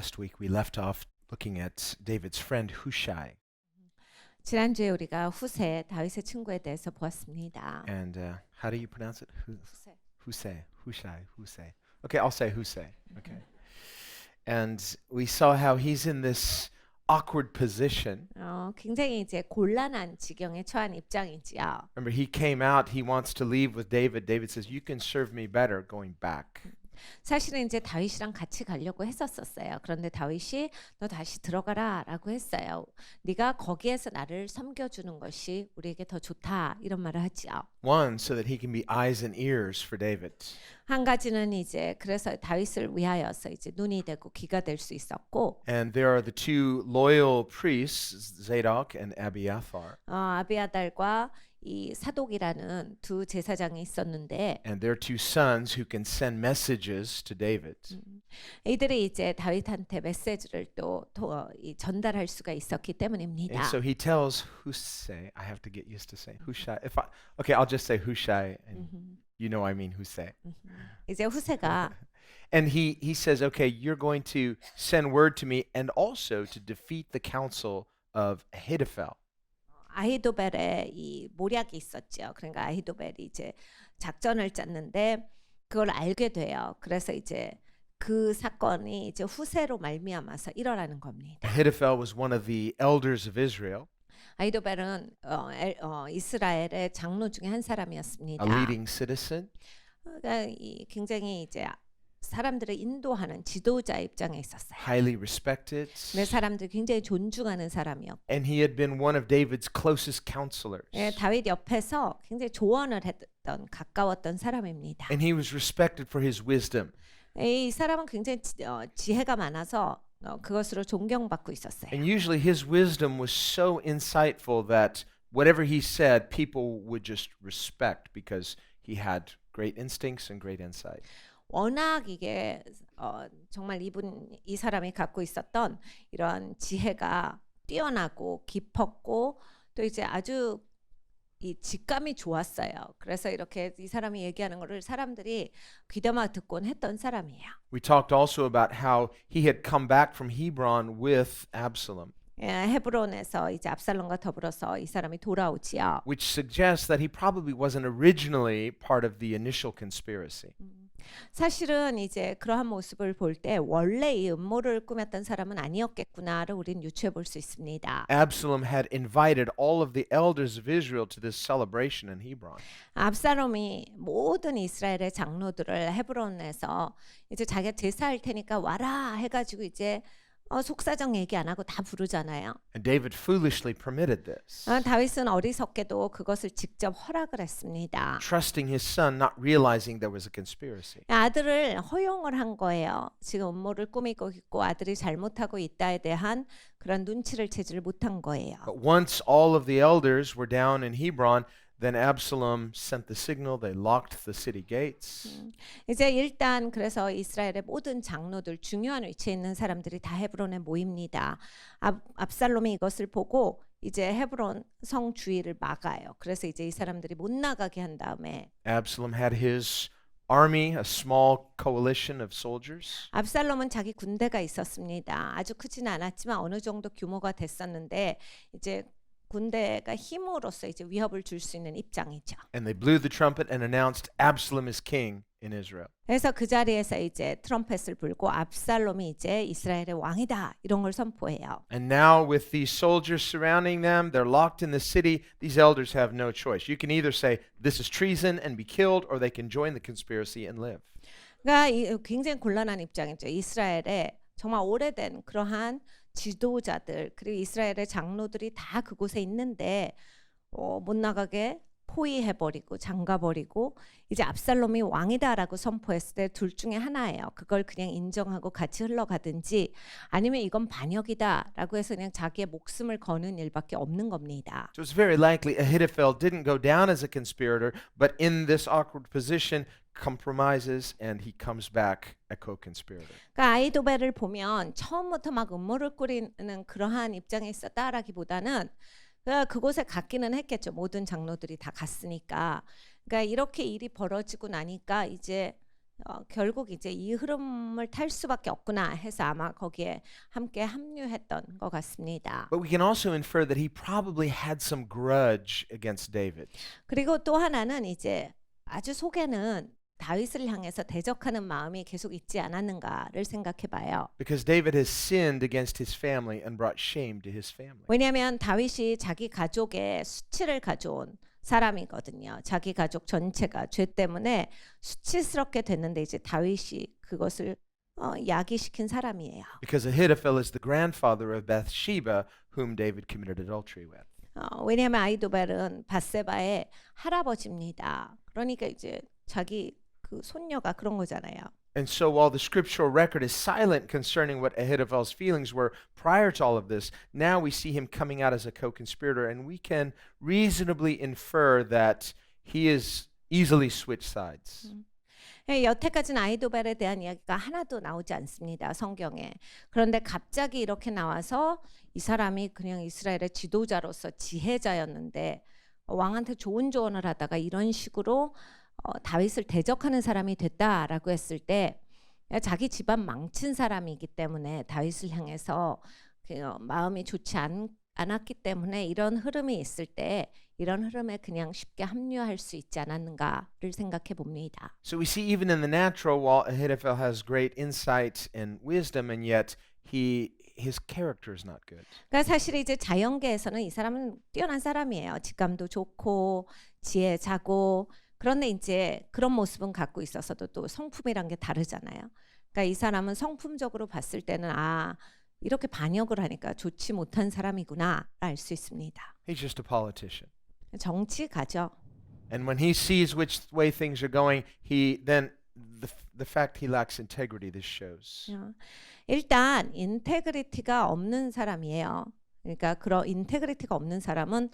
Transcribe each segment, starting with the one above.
Last week we left off looking at David's friend Hushai. 지난주에 우리가 후세 다윗의 친구에 대해서 보았습니다. And how do you pronounce it? 후세. Hushai. Okay, I'll say Hushai. Okay. And we saw how he's in this awkward position. 굉장히 이제 곤란한 지경에 처한 입장이지요. Remember, he came out, he wants to leave with David. David says, "You can serve me better going back." 사실은 이제 다윗이랑 같이 가려고 했었어요. 그런데 다윗이 너 다시 들어가라라고 했어요. 네가 거기에서 나를 섬겨주는 것이 우리에게 더 좋다 이런 말을 하지요. One, so that he can be eyes and ears for David. 한 가지는 이제 그래서 다윗을 위하여서 이제 눈이 되고 귀가 될 수 있었고. And there are the two loyal priests, Zadok and Abiathar. 아비아달과 이 사독이라는 두 제사장이 있었는데 And their two sons who can send messages to David. 이들이 이제 다윗한테 메시지를 또 전달할 수가 있었기 때문입니다. And so he tells Hushai, I have to get used to saying Hushai. Okay, I'll just say Hushai, and you know I mean Hushai. 이제 후세가 And he says, okay, you're going to send word to me and also to defeat the counsel of Ahithophel. 아히도벨의 이 모략이 있었죠. 그러니까 아히도벨이 이제 작전을 짰는데 그걸 알게 돼요. 그래서 이제 그 사건이 이제 후세로 말미암아서 일어나는 겁니다. Ahithophel was one of the elders of Israel, 아히도벨은 이스라엘의 장로 중에 한 사람이었습니다. a leading citizen. 그러니까 굉장히 이제 사람들을 인도하는 지도자 입장에 있었어요. Highly respected. 네, 사람들 굉장히 존중하는 사람이었고. And he had been one of David's closest counselors. 네, 다윗 옆에서 굉장히 조언을 했던 가까웠던 사람입니다. And he was respected for his wisdom. 이 사람은 굉장히 지혜가 많아서 그것으로 존경받고 있었어요. And usually his wisdom was so insightful that whatever he said, people would just respect because he had great instincts and great insight. 워낙 이게 정말 이 사람이 갖고 있었던 이런 지혜가 뛰어나고 깊었고 또 이제 아주 이 직감이 좋았어요. 그래서 이렇게 이 사람이 얘기하는 거를 사람들이 귀담아 듣곤 했던 사람이에요. We talked also about how he had come back from Hebron with Absalom, 헤브론에서 이제 압살롬과 더불어서 이 사람이 돌아오지요. which suggests that he probably wasn't originally part of the initial conspiracy. 사실은 이제 그러한 모습을 볼 때 원래 이 음모를 꾸몄던 사람은 아니었겠구나를 우리는 유추해 볼 수 있습니다. Absalom had invited all of the elders of Israel to this celebration in Hebron. 압살롬이 모든 이스라엘의 장로들을 헤브론에서 이제 자기가 제사할 테니까 와라 해가지고 이제 속사정 얘기 안 하고 다 부르잖아요. And David foolishly permitted this, 다윗은 어리석게도 그것을 직접 허락을 했습니다. trusting his son, not realizing there was a conspiracy. 아들을 허용을 한 거예요. 지금 음모를 꾸미고 있고 아들이 잘못하고 있다에 대한 그런 눈치를 채지를 못한 거예요. But once all of the elders were down in Hebron, then Absalom sent the signal. They locked the city gates. 이제 일단 그래서 이스라엘의 모든 장로들 중요한 위치에 있는 사람들이 다 헤브론에 모입니다. 압살롬이 이것을 보고 이제 헤브론 성 주위를 막아요. 그래서 이제 이 사람들이 못 나가게 한 다음에 Absalom had his army, a small coalition of soldiers. 압살롬은 자기 군대가 있었습니다. 아주 크지는 않았지만 어느 정도 규모가 됐었는데 이제 군대가 힘으로써 이제 위협을 줄 수 있는 입장이죠. And they blew the trumpet and announced Absalom is king in Israel. 그래서 그 자리에서 이제 트럼펫을 불고 압살롬이 이제 이스라엘의 왕이다 이런 걸 선포해요. And now with these soldiers surrounding them, they're locked in the city. These elders have no choice. You can either say this is treason and be killed, or they can join the conspiracy and live. 그러니까 굉장히 곤란한 입장이죠. 이스라엘에 정말 오래된 그러한 지도자들 그리고 이스라엘의 장로들이 다 그곳에 있는데 못 나가게 포위해버리고 장가버리고 이제 압살롬이 왕이다라고 선포했을 때 둘 중에 하나예요. 그걸 그냥 인정하고 같이 흘러가든지 아니면 이건 반역이다라고 해서 그냥 자기의 목숨을 거는 일밖에 없는 겁니다. So it's very likely Ahithophel didn't go down as a conspirator, but in this awkward position compromises and he comes back a co-conspirator. 그러니까 아히도벨을 보면 처음부터 막 음모를 꾸리는 그러한 입장에 있었다라기보다는 그곳에 갔기는 했겠죠. 모든 장로들이 다 갔으니까. 그러니까 이렇게 일이 벌어지고 나니까 이제 결국 이제 이 흐름을 탈 수밖에 없구나 해서 아마 거기에 함께 합류했던 것 같습니다. But we can also infer that he probably had some grudge against David. 그리고 또 하나는 이제 아주 속에는 다윗을 향해서 대적하는 마음이 계속 있지 않았는가를 생각해 봐요. Because David has sinned against his family and brought shame to his family. 왜냐하면 다윗이 자기 가족의 수치를 가져온 사람이거든요. 자기 가족 전체가 죄 때문에 수치스럽게 됐는데 이제 다윗이 그것을 야기시킨 사람이에요. Because Ahithophel is the grandfather of Bathsheba, whom David committed adultery with. 왜냐하면 아이도벨은 바세바의 할아버지입니다. 그러니까 이제 자기 그 손녀가 그런 거잖아요. And so while the scriptural record is silent concerning what Ahithophel's feelings were prior to all of this, now we see him coming out as a co-conspirator, and we can reasonably infer that he is easily switched sides. 여태까지는 아이도벨에 대한 이야기가 하나도 나오지 않습니다. 성경에. 그런데 갑자기 이렇게 나와서 이 사람이 그냥 이스라엘의 지도자로서 지혜자였는데 왕한테 좋은 조언을 하다가 이런 식으로 다윗을 대적하는 사람이 됐다라고 했을 때 자기 집안 망친 사람이기 때문에 다윗을 향해서 마음이 좋지 않았기 때문에 이런 흐름이 있을 때 이런 흐름에 그냥 쉽게 합류할 수 있지 않았는가를 생각해 봅니다. So we see even in the natural, while Ahithophel has great insight and wisdom, and yet his character is not good. 그러니까 사실 이제 자연계에서는 이 사람은 뛰어난 사람이에요. 직감도 좋고 지혜자고 그런데 이제 그런 모습은 갖고 있어서도 또 성품이란 게 다르잖아요. 그러니까 이 사람은 성품적으로 봤을 때는 이렇게 반역을 하니까 좋지 못한 사람이구나 알 수 있습니다. He's just a politician. 정치가죠. And when he sees which way things are going, the fact he lacks integrity, this shows. 일단 인테그리티가 없는 사람이에요. 그러니까 그런 인테그리티가 없는 사람은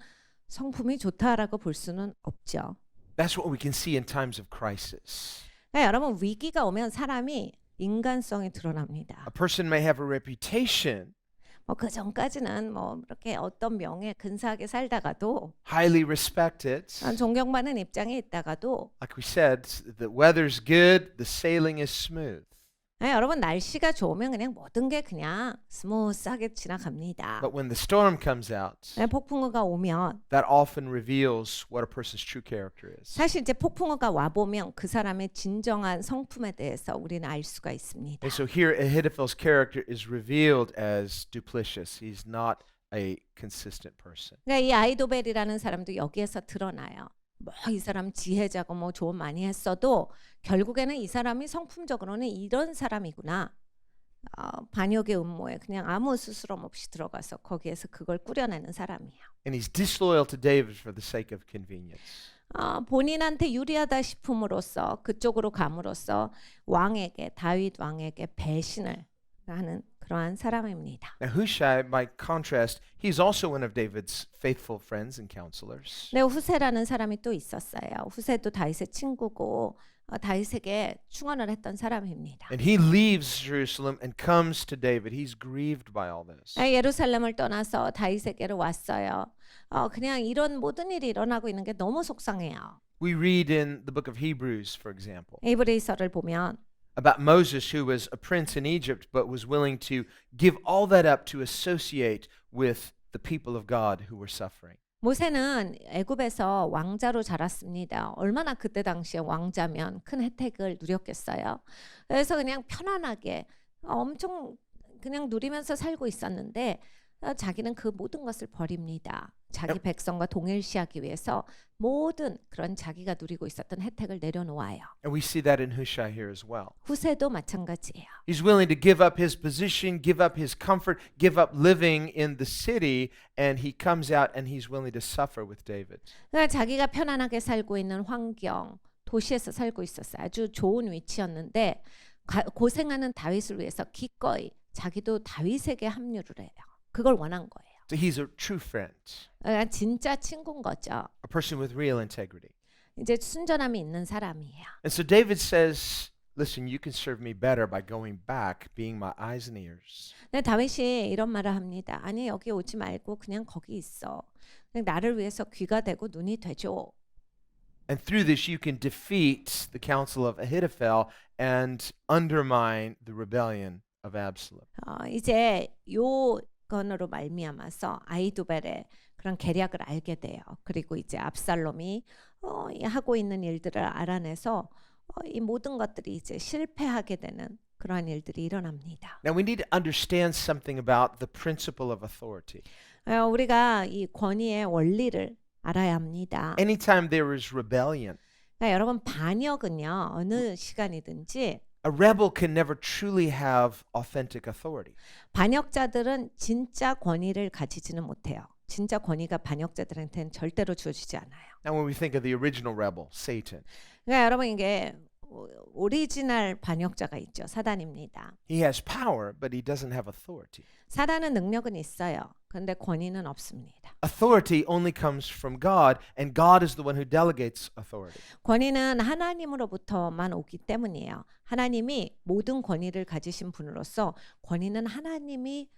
성품이 좋다라고 볼 수는 없죠. That's what we can see in times of crisis. 그러니까 여러분 위기가 오면 사람이 인간성이 드러납니다. A person may have a reputation, 그 전까지는 이렇게 어떤 명예 근사하게 살다가도 highly respected. 존경받는 입장에 있다가도 Like we said, the weather's good, the sailing is smooth. 여러분 날씨가 좋으면 그냥 모든 게 그냥 스무스하게 지나갑니다. But when the storm comes out, 폭풍우가 오면 that often reveals what a person's true character is. 사실 이제 폭풍우가 와 보면 그 사람의 진정한 성품에 대해서 우리는 알 수가 있습니다. And so here Ahithophel's character is revealed as duplicitous. He's not a consistent person. 그러니까 이 아이도벨이라는 사람도 여기에서 드러나요. 이 사람 지혜자고 조언 많이 했어도 결국에는 이 사람이 성품적으로는 이런 사람이구나. 반역의 음모에 그냥 아무 스스럼 없이 들어가서 거기에서 그걸 꾸려내는 사람이에요. And he's disloyal to David for the sake of convenience. 본인한테 유리하다 싶음으로써 그쪽으로 감으로써 다윗 왕에게 배신을 하는 그러한 사람입니다. Now Hushai, by contrast, he's also one of David's faithful friends and counselors. 네, 후세라는 사람이 또 있었어요. 후세도 다윗의 친구고 다윗에게 충언을 했던 사람입니다. And he leaves Jerusalem and comes to David. He's grieved by all this. 예루살렘을 떠나서 다윗에게로 왔어요. 그냥 이런 모든 일이 일어나고 있는 게 너무 속상해요. We read in the book of Hebrews, for example, 히브리서를 보면 about Moses, who was a prince in Egypt, but was willing to give all that up to associate with the people of God who were suffering. 모세는 애굽에서 왕자로 자랐습니다. 얼마나 그때 당시에 왕자면 큰 혜택을 누렸겠어요. 그래서 그냥 편안하게 엄청 그냥 누리면서 살고 있었는데 자기는 그 모든 것을 버립니다. 자기 백성과 동일시하기 위해서 모든 그런 자기가 누리고 있었던 혜택을 내려놓아요. And we see that in Hushai here as well. 후세도 마찬가지예요. He's willing to give up his position, give up his comfort, give up living in the city, and he comes out and he's willing to suffer with David. 그러니까 자기가 편안하게 살고 있는 환경, 도시에서 살고 있었어요. 아주 좋은 위치였는데 고생하는 다윗을 위해서 기꺼이 자기도 다윗에게 합류를 해요. 그걸 원한 거예요. So he's a true friend, 그러니까 진짜 친구인 거죠. a person with real integrity. 이제 순전함이 있는 사람이에요. And so David says, listen, you can serve me better by going back, being my eyes and ears. 근데 다윗이 이런 말을 합니다. 아니 여기 오지 말고 그냥 거기 있어. 그냥 나를 위해서 귀가 되고 눈이 되죠. And through this, you can defeat the counsel of Ahithophel and undermine the rebellion of Absalom. 이제 요건으로 말미암아서 아히도벨의 그런 계략을 알게 돼요. 그리고 이제 압살롬이 이 하고 있는 일들을 알아내서 이 모든 것들이 이제 실패하게 되는 그러한 일들이 일어납니다. Now, we need to understand something about the principle of authority. 우리가 이 권위의 원리를 알아야 합니다. Anytime there is rebellion, 그러니까 여러분 반역은요 어느 시간이든지 a rebel can never truly have authentic authority. 반역자들은 진짜 권위를 가지지는 못해요. 진짜 권위가 반역자들한테는 절대로 주어지지 않아요. Now, when we think of the original rebel, Satan, 그러니까 여러분 이게 오리지널 반역자가 있죠. 사단입니다. he has power, but he doesn't have authority. 사단은 능력은 있어요. 그런데 권위는 없습니다. Authority only comes from God, and God is the one who delegates authority. 권위는 하나님으로부터만 오기 때문이에요. 하나님이 모든 권위를 가지신 분으로서 권위는 하나님이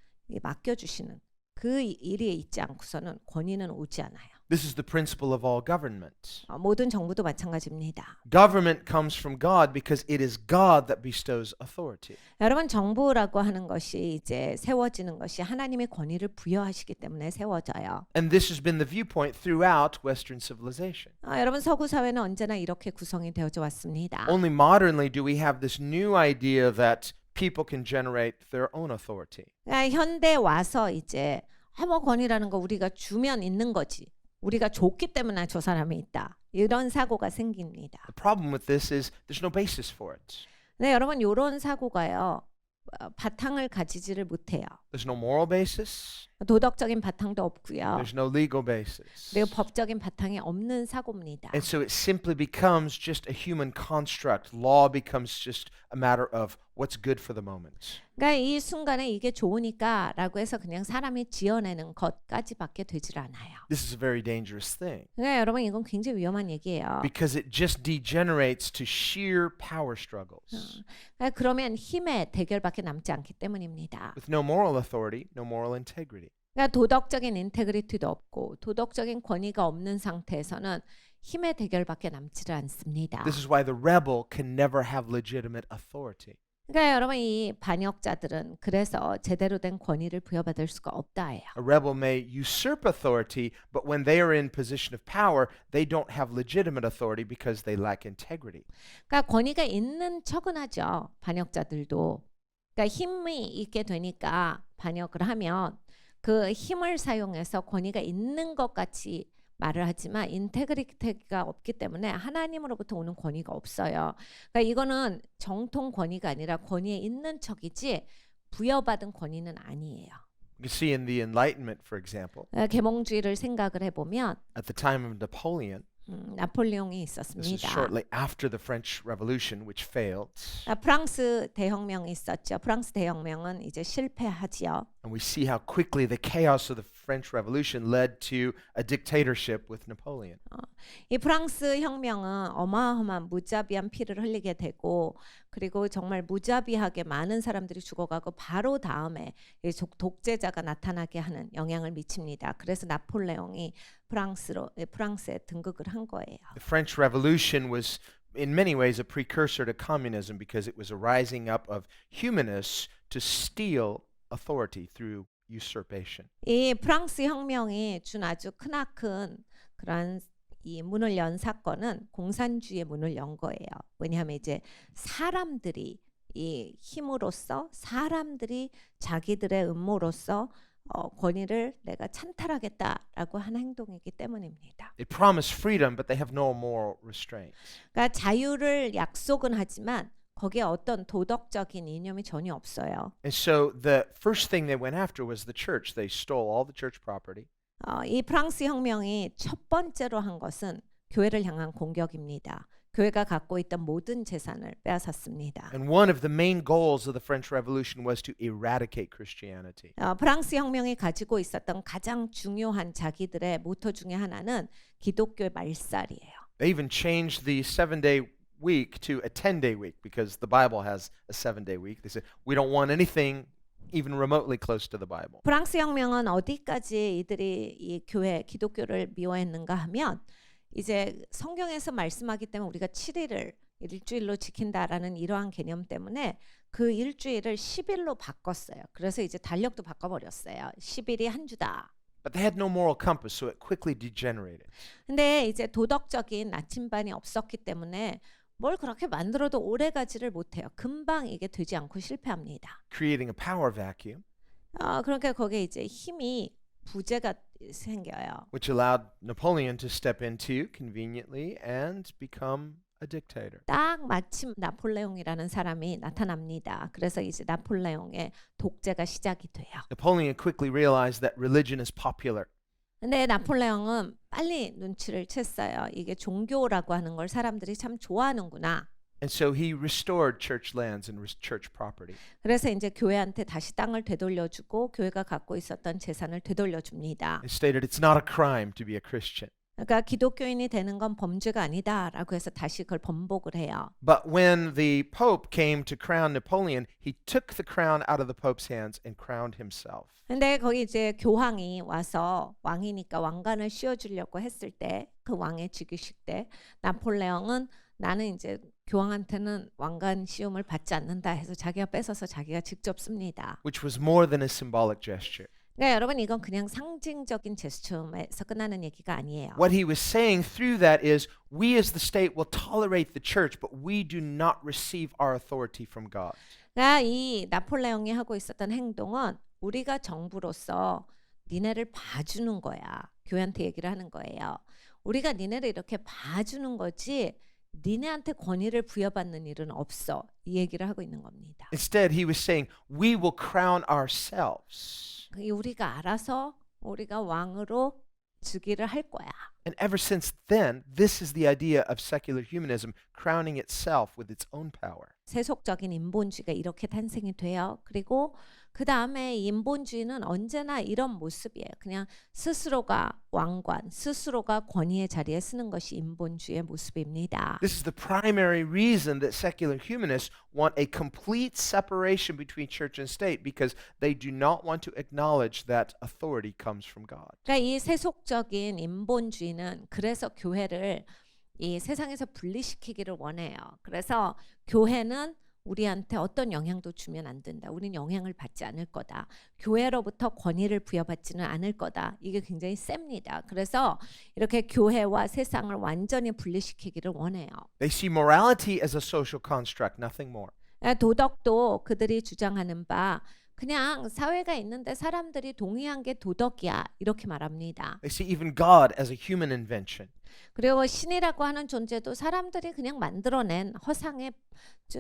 맡겨주시는 그 일이 있지 않고서는 권위는 오지 않아요. This is the principle of all government. 모든 정부도 마찬가지입니다. Government comes from God because it is God that bestows authority. 여러분 정부라고 하는 것이 이제 세워지는 것이 하나님의 권위를 부여하시기 때문에 세워져요. And this has been the viewpoint throughout Western civilization. 여러분 서구 사회는 언제나 이렇게 구성이 되어져 왔습니다. Only modernly do we have this new idea that people can generate their own authority. 현대 와서 이제 뭐 권위라는 거 우리가 주면 있는 거지. 우리가 줬기 때문에 저 사람이 있다. 이런 사고가 생깁니다. The problem with this is there's no basis for it. 네, 여러분 이런 사고가요. 바탕을 가지지를 못해요. There's no moral basis. 도덕적인 바탕도 없고요. There's no legal basis. 그리고 법적인 바탕이 없는 사고입니다. And so it simply becomes just a human construct. Law becomes just a matter of what's good for the moment. 그러니까 이 순간에 이게 좋으니까라고 해서 그냥 사람이 지어내는 것까지밖에 되질 않아요. This is a very dangerous thing 그러니까 여러분 이건 굉장히 위험한 얘기예요. because it just degenerates to sheer power struggles. 그러니까 그러면 힘의 대결밖에 남지 않기 때문입니다. With no moral authority, no moral integrity. 그러니까 도덕적인 인테그리티도 없고 도덕적인 권위가 없는 상태에서는 힘의 대결밖에 남지를 않습니다. This is why the rebel can never have legitimate authority. 그러니까 여러분 이 반역자들은 그래서 제대로 된 권위를 부여받을 수가 없다예요. A rebel may usurp authority, but when they are in position of power, they don't have legitimate authority because they lack integrity. 그러니까 권위가 있는 척은 하죠. 반역자들도. 그러니까 힘이 있게 되니까 반역을 하면 그 힘을 사용해서 권위가 있는 것 같이 말을 하지만 인테그리티가 없기 때문에 하나님으로부터 오는 권위가 없어요. 그러니까 이거는 정통 권위가 아니라 권위에 있는 척이지 부여받은 권위는 아니에요. You can see in the Enlightenment, for example, 계몽주의를 생각을 해보면 at the time of Napoleon, 나폴레옹이 this is 있었습니다. shortly after the French Revolution, which failed. 프랑스 대혁명이 있었죠. 프랑스 대혁명은 이제 실패하지요. And we see how quickly the chaos of the French Revolution led to a dictatorship with Napoleon. 이 프랑스 혁명은 어마어마한 무자비한 피를 흘리게 되고 그리고 정말 무자비하게 많은 사람들이 죽어가고 바로 다음에 이 독재자가 나타나게 하는 영향을 미칩니다. 그래서 나폴레옹이 프랑스에 등극을 한 거예요. The French Revolution was in many ways a precursor to communism because it was a rising up of humanists to steal authority through usurpation. 이 프랑스 혁명이 준 아주 크나큰 그런 이 문을 연 사건은 공산주의의 문을 연 거예요. 왜냐하면 이제 사람들이 이 힘으로써 사람들이 자기들의 음모로써 권위를 내가 찬탈하겠다라고 한 행동이기 때문입니다. It promised freedom, but they have no moral restraints. 그러니까 자유를 약속은 하지만 거기에 어떤 도덕적인 이념이 전혀 없어요. And so the first thing they went after was the church. They stole all the church property. 이 프랑스 혁명이 첫 번째로 한 것은 교회를 향한 공격입니다. 교회가 갖고 있던 모든 재산을 빼앗았습니다. And one of the main goals of the French Revolution was to eradicate Christianity. 프랑스 혁명이 가지고 있었던 가장 중요한 자기들의 모토 중에 하나는 기독교의 말살이에요. They even changed the 7-day week to a 10-day week because the Bible has a 7-day week. They said, we don't want anything even remotely close to the Bible. 프랑스 혁명은 어디까지 이들이 이 교회 기독교를 미워했는가 하면 이제 성경에서 말씀하기 때문에 우리가 7일을 일주일로 지킨다라는 이러한 개념 때문에 그 일주일을 10일로 바꿨어요. 그래서 이제 달력도 바꿔버렸어요. 10일이 한 주다. But they had no moral compass, so it quickly degenerated. 근데 이제 도덕적인 나침반이 없었기 때문에 뭘 그렇게 만들어도 오래 가지를 못해요. 금방 이게 되지 않고 실패합니다. Creating a power vacuum, 그러니까 거기에 이제 힘이 부재가 생겨요. which allowed Napoleon to step into conveniently and become a dictator. 딱 마침 나폴레옹이라는 사람이 나타납니다. 그래서 이제 나폴레옹의 독재가 시작이 돼요. Napoleon quickly realized that religion is popular. 근데 나폴레옹은 빨리 눈치를 챘어요. 이게 종교라고 하는 걸 사람들이 참 좋아하는구나. And so he restored church lands and church property. 그래서 이제 교회한테 다시 땅을 되돌려주고 교회가 갖고 있었던 재산을 되돌려줍니다. He stated it's not a crime to be a Christian. 그러니까 기독교인이 되는 건 범죄가 아니다라고 해서 다시 그걸 번복을 해요. But when the Pope came to crown Napoleon, he took the crown out of the Pope's hands and crowned himself. 근데 거기 이제 교황이 와서 왕이니까 왕관을 씌워주려고 했을 때 그 왕의 즉위식 때 나폴레옹은 나는 이제 교황한테는 왕관 씌움을 받지 않는다 해서 자기가 뺏어서 자기가 직접 씁니다. Which was more than a symbolic gesture. 그러니까 여러분 이건 그냥 상징적인 제스처에서 끝나는 얘기가 아니에요. What he was saying through that is, we as the state will tolerate the church, but we do not receive our authority from God. 그러니까 이 나폴레옹이 하고 있었던 행동은 우리가 정부로서 니네를 봐주는 거야. 교회한테 얘기를 하는 거예요. 우리가 니네를 이렇게 봐주는 거지 니네한테 권위를 부여받는 일은 없어. 이 얘기를 하고 있는 겁니다. Instead, he was saying, we will crown ourselves. 우리가 알아서 우리가 왕으로 즉위를 할 거야. And ever since then, this is the idea of secular humanism crowning itself with its own power. 세속적인 인본주의가 이렇게 탄생이 돼요. 그리고 그 다음에 인본주의는 언제나 이런 모습이에요. 그냥 스스로가 왕관, 스스로가 권위의 자리에 쓰는 것이 인본주의의 모습입니다. This is the primary reason that secular humanists want a complete separation between church and state, because they do not want to acknowledge that authority comes from God. 그러니까 이 세속적인 인본주의는 그래서 교회를 이 세상에서 분리시키기를 원해요. 그래서 교회는 우리한테 어떤 영향도 주면 안 된다. 우리는 영향을 받지 않을 거다. 교회로부터 권위를 부여받지는 않을 거다. 이게 굉장히 셉니다. 그래서 이렇게 교회와 세상을 완전히 분리시키기를 원해요. They see morality as a social construct, nothing more. 도덕도 그들이 주장하는 바 그냥 사회가 있는데 사람들이 동의한 게 도덕이야. 이렇게 말합니다. They see even God as a human invention. 그리고 신이라고 하는 존재도 사람들이 그냥 만들어낸 허상의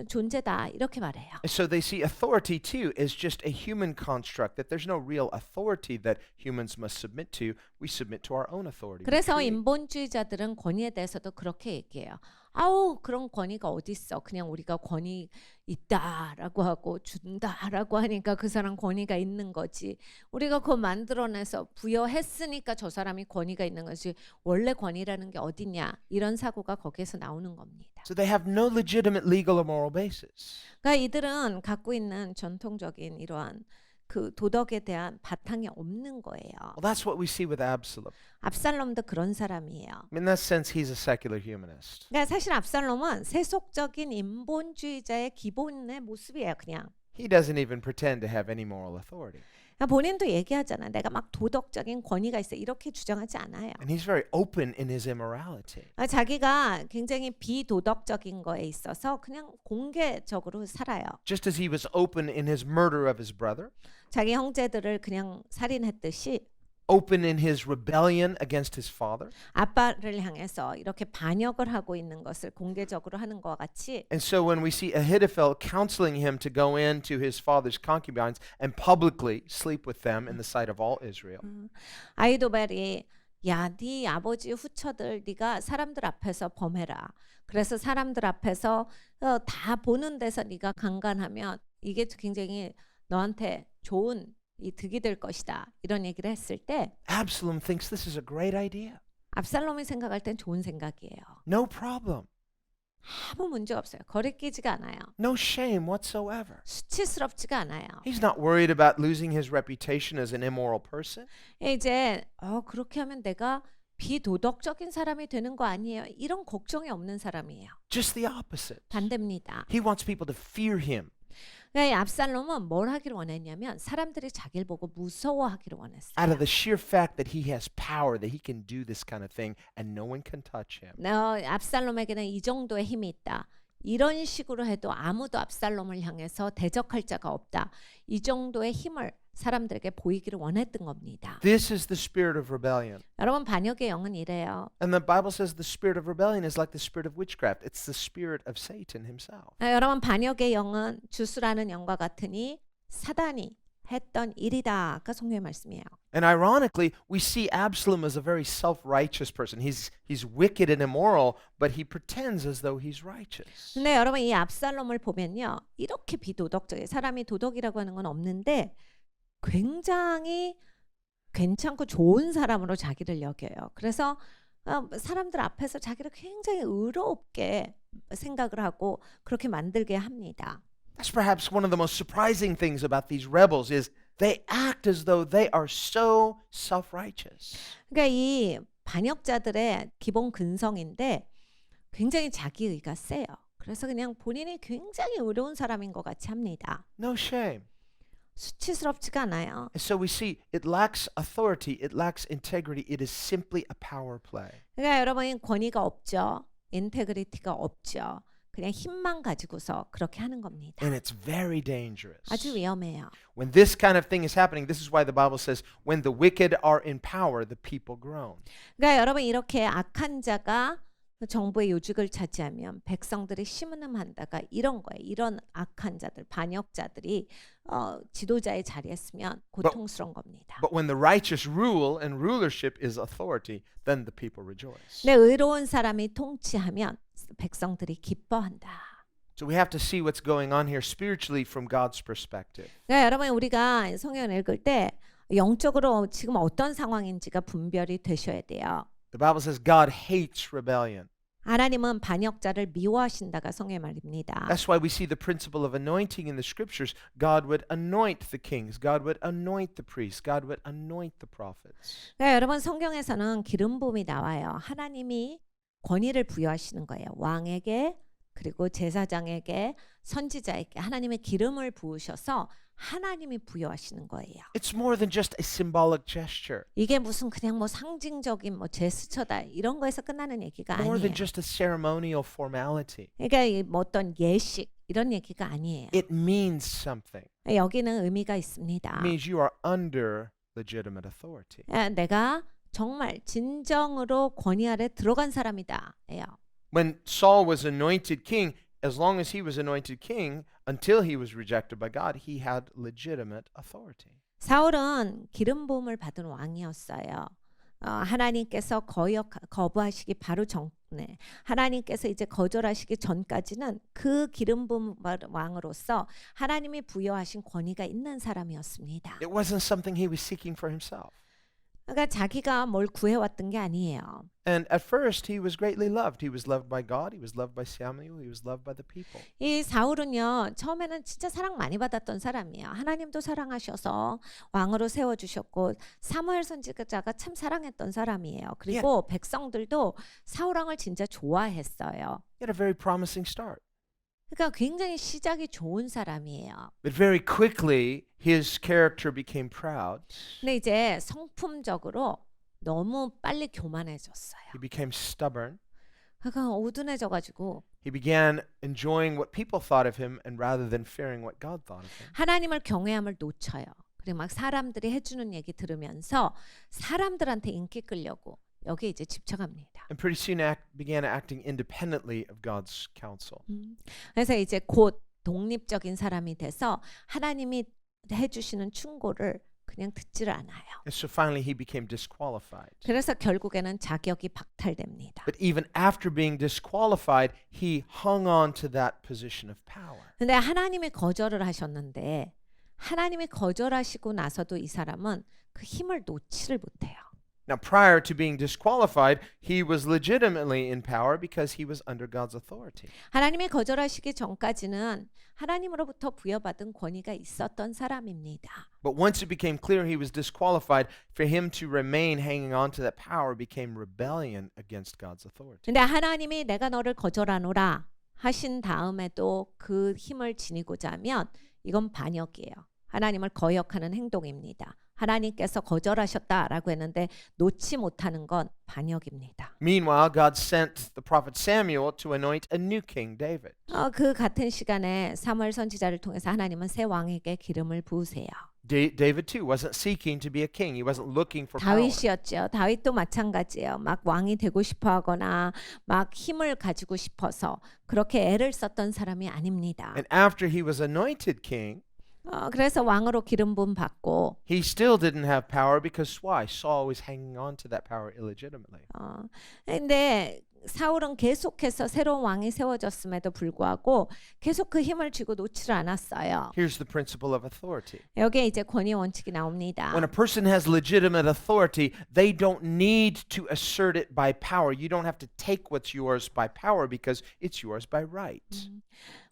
존재다. 이렇게 말해요. And so they see authority too as just a human construct, that there's no real authority that humans must submit to. We submit to our own authority. We 그래서 create. 인본주의자들은 권위에 대해서도 그렇게 얘기해요. 아우 그런 권위가 어디 있어? 그냥 우리가 권위 있다라고 하고 준다라고 하니까 그 사람 권위가 있는 거지. 우리가 그거 만들어내서 부여했으니까 저 사람이 권위가 있는 거지. 원래 권위라는 게 어디냐? 이런 사고가 거기에서 나오는 겁니다. So they have no legitimate legal or moral basis. 그러니까 이들은 갖고 있는 전통적인 이러한 그 도덕에 대한 바탕이 없는 거예요. Well, that's what we see with Absalom. 압살롬도 그런 사람이에요. In that sense, he's a secular humanist. 그러니까 사실 압살롬은 세속적인 인본주의자의 기본의 모습이에요, 그냥. He doesn't even pretend to have any moral authority. 그러니까 본인도 얘기하잖아. 내가 막 도덕적인 권위가 있어. 이렇게 주장하지 않아요. And he's very open in his immorality. 자기가 굉장히 비도덕적인 거에 있어서 그냥 공개적으로 살아요. Just as he was open in his murder of his brother, 자기 형제들을 그냥 살인했듯이 open in his rebellion against his father. 아빠를 향해서 이렇게 반역을 하고 있는 것을 공개적으로 하는 것과 같이 And so when we see Ahithophel counseling him to go into his father's concubines and publicly sleep with them in the sight of all Israel, 아이도벨이 야, 네 아버지 후처들 네가 사람들 앞에서 범해라. 그래서 사람들 앞에서 다 보는 데서 네가 강간하면 이게 굉장히 너한테 좋은 이 득이 될 것이다. 이런 얘기를 했을 때 Absalom thinks this is a great idea. 압살롬이 생각할 땐 좋은 생각이에요. No problem. 아무 문제가 없어요. 거리끼지가 않아요. No shame whatsoever. 수치스럽지가 않아요. He's not worried about losing his reputation as an immoral person. 이제 그렇게 하면 내가 비도덕적인 사람이 되는 거 아니에요? 이런 걱정이 없는 사람이에요. Just the opposite. 반대입니다. He wants people to fear him. 그러니까 이 압살롬은 뭘 하기를 원했냐면 사람들이 자기를 보고 무서워하기를 원했어요. Out of the sheer fact that he has power, that he can do this kind of thing, and no one can touch him. 압살롬에게는 이 정도의 힘이 있다. 이런 식으로 해도 아무도 압살롬을 향해서 대적할 자가 없다. 이 정도의 힘을 사람들에게 보이기를 원했던 겁니다. This is the spirit of rebellion. 여러분 반역의 영은 이래요. And the Bible says the spirit of rebellion is like the spirit of witchcraft. It's the spirit of Satan himself. 여러분 반역의 영은 주수라는 영과 같으니 사단이 했던 일이다. 그 성경의 말씀이에요. And ironically, we see Absalom as a very self-righteous person. He's wicked and immoral, but he pretends as though he's righteous. 근데 여러분 이 압살롬을 보면요. 이렇게 비도덕적이에요. 사람이 도덕이라고 하는 건 없는데 굉장히 괜찮고 좋은 사람으로 자기를 여겨요. 그래서 사람들 앞에서 자기를 굉장히 의롭게 생각을 하고 그렇게 만들게 합니다. That's perhaps one of the most surprising things about these rebels is they act as though they are so self-righteous. 그러니까 이 반역자들의 기본 근성인데 굉장히 자기의가 세요. 그래서 그냥 본인이 굉장히 의로운 사람인 것 같이 합니다. No shame. 수치스럽지가 않아요. And so we see it lacks authority, it lacks integrity, it is simply a power play. 그러니까 여러분 권위가 없죠. 인테그리티가 없죠. 그냥 힘만 가지고서 그렇게 하는 겁니다. And it's very dangerous. 아주 위험해요. When this kind of thing is happening, this is why the Bible says, when the wicked are in power, the people groan. 그러니까 여러분 이렇게 악한 자가 정부의 요직을 차지하면 백성들이 심음한다가 이런 거예요. 이런 악한 자들, 반역자들이 지도자의 자리에 있으면 고통스러운 겁니다. But when the righteous rule and rulership is authority, then the people rejoice. 내 의로운 사람이 통치하면 백성들이 기뻐한다. So we have to see what's going on here spiritually from God's perspective. 그러니까 여러분 우리가 성경을 읽을 때 영적으로 지금 어떤 상황인지가 분별이 되셔야 돼요. The Bible says God hates rebellion. 하나님은 반역자를 미워하신다가 성경의 말입니다. That's why we see the principle of anointing in the scriptures. God would anoint the kings. God would anoint the priests. God would anoint the prophets. 그러니까 여러분 성경에서는 기름 부음이 나와요. 하나님이 권위를 부여하시는 거예요. 왕에게 그리고 제사장에게 선지자에게 하나님의 기름을 부으셔서 하나님이 부여하시는 거예요. It's more than just a symbolic gesture. 이게 무슨 그냥 뭐 상징적인 뭐 제스처다 이런 거에서 끝나는 얘기가 More 아니에요. than just a ceremonial formality. 그러니까 뭐 어떤 예식 이런 얘기가 아니에요. It means something. 여기는 의미가 있습니다. It means you are under legitimate authority. 내가 정말 진정으로 권위 아래 들어간 사람이다. 예요. When Saul was anointed king, as long as he was anointed king, until he was rejected by God, he had legitimate authority. 사울은 기름 부음을 받은 왕이었어요. 하나님께서 거부하시기 바로 전에 하나님께서 이제 거절하시기 전까지는 그 기름 부음 왕으로서 하나님이 부여하신 권위가 있는 사람이었습니다. It wasn't something he was seeking for himself. 그러니까 자기가 뭘 구해왔던 게 아니에요. And at first, he was greatly loved. He was loved by God. He was loved by Samuel. He was loved by the people. 이 사울은요 처음에는 진짜 사랑 많이 받았던 사람이에요. 하나님도 사랑하셔서 왕으로 세워주셨고 사무엘 선지자가 참 사랑했던 사람이에요. 그리고 백성들도 사울 왕을 진짜 좋아했어요. He had a very promising start. 그러니까 굉장히 시작이 좋은 사람이에요. But very quickly, his character became proud. 근데 이제 성품적으로 너무 빨리 교만해졌어요. He became stubborn. 그러니까 오둔해져가지고 He began enjoying what people thought of him and rather than fearing what God thought of him. 하나님을 경외함을 놓쳐요. 그리고 막 사람들이 해주는 얘기 들으면서 사람들한테 인기 끌려고 여기에 이제 집착합니다. And pretty soon began acting independently of God's counsel. 그래서 이제 곧 독립적인 사람이 돼서 하나님이 해주시는 충고를 그냥 듣지를 않아요. And so finally he became disqualified. 그래서 결국에는 자격이 박탈됩니다. But even after being disqualified, he hung on to that position of power. 근데 하나님이 거절을 하셨는데 하나님이 거절하시고 나서도 이 사람은 그 힘을 놓지를 못해요. Now, prior to being disqualified, he was legitimately in power because he was under God's authority. 하나님이 거절하시기 전까지는 하나님으로부터 부여받은 권위가 있었던 사람입니다. But once it became clear he was disqualified, for him to remain hanging on to that power became rebellion against God's authority. 근데 하나님이 내가 너를 거절하노라 하신 다음에도 그 힘을 지니고자 하면 이건 반역이에요. 하나님을 거역하는 행동입니다. 하나님께서 거절하셨다라고 했는데 놓지 못하는 건 반역입니다. Meanwhile, God sent the prophet Samuel to anoint a new king, David. 그 같은 시간에 사무엘 선지자를 통해서 하나님은 새 왕에게 기름을 부으세요. David too wasn't seeking to be a king. He wasn't looking for power. 다윗이었죠. 다윗도 마찬가지예요. 막 왕이 되고 싶어 하거나 막 힘을 가지고 싶어서 그렇게 애를 썼던 사람이 아닙니다. And after he was anointed king, 그래서 왕으로 기름 부음 받고 he still didn't have power because why? Saul was hanging on to that power illegitimately. 근데 사울은 계속해서 새로운 왕이 세워졌음에도 불구하고 계속 그 힘을 쥐고 놓지를 않았어요. Here's the principle of authority. 여기에 이제 권위 원칙이 나옵니다. When a person has legitimate authority, they don't need to assert it by power. You don't have to take what's yours by power because it's yours by right.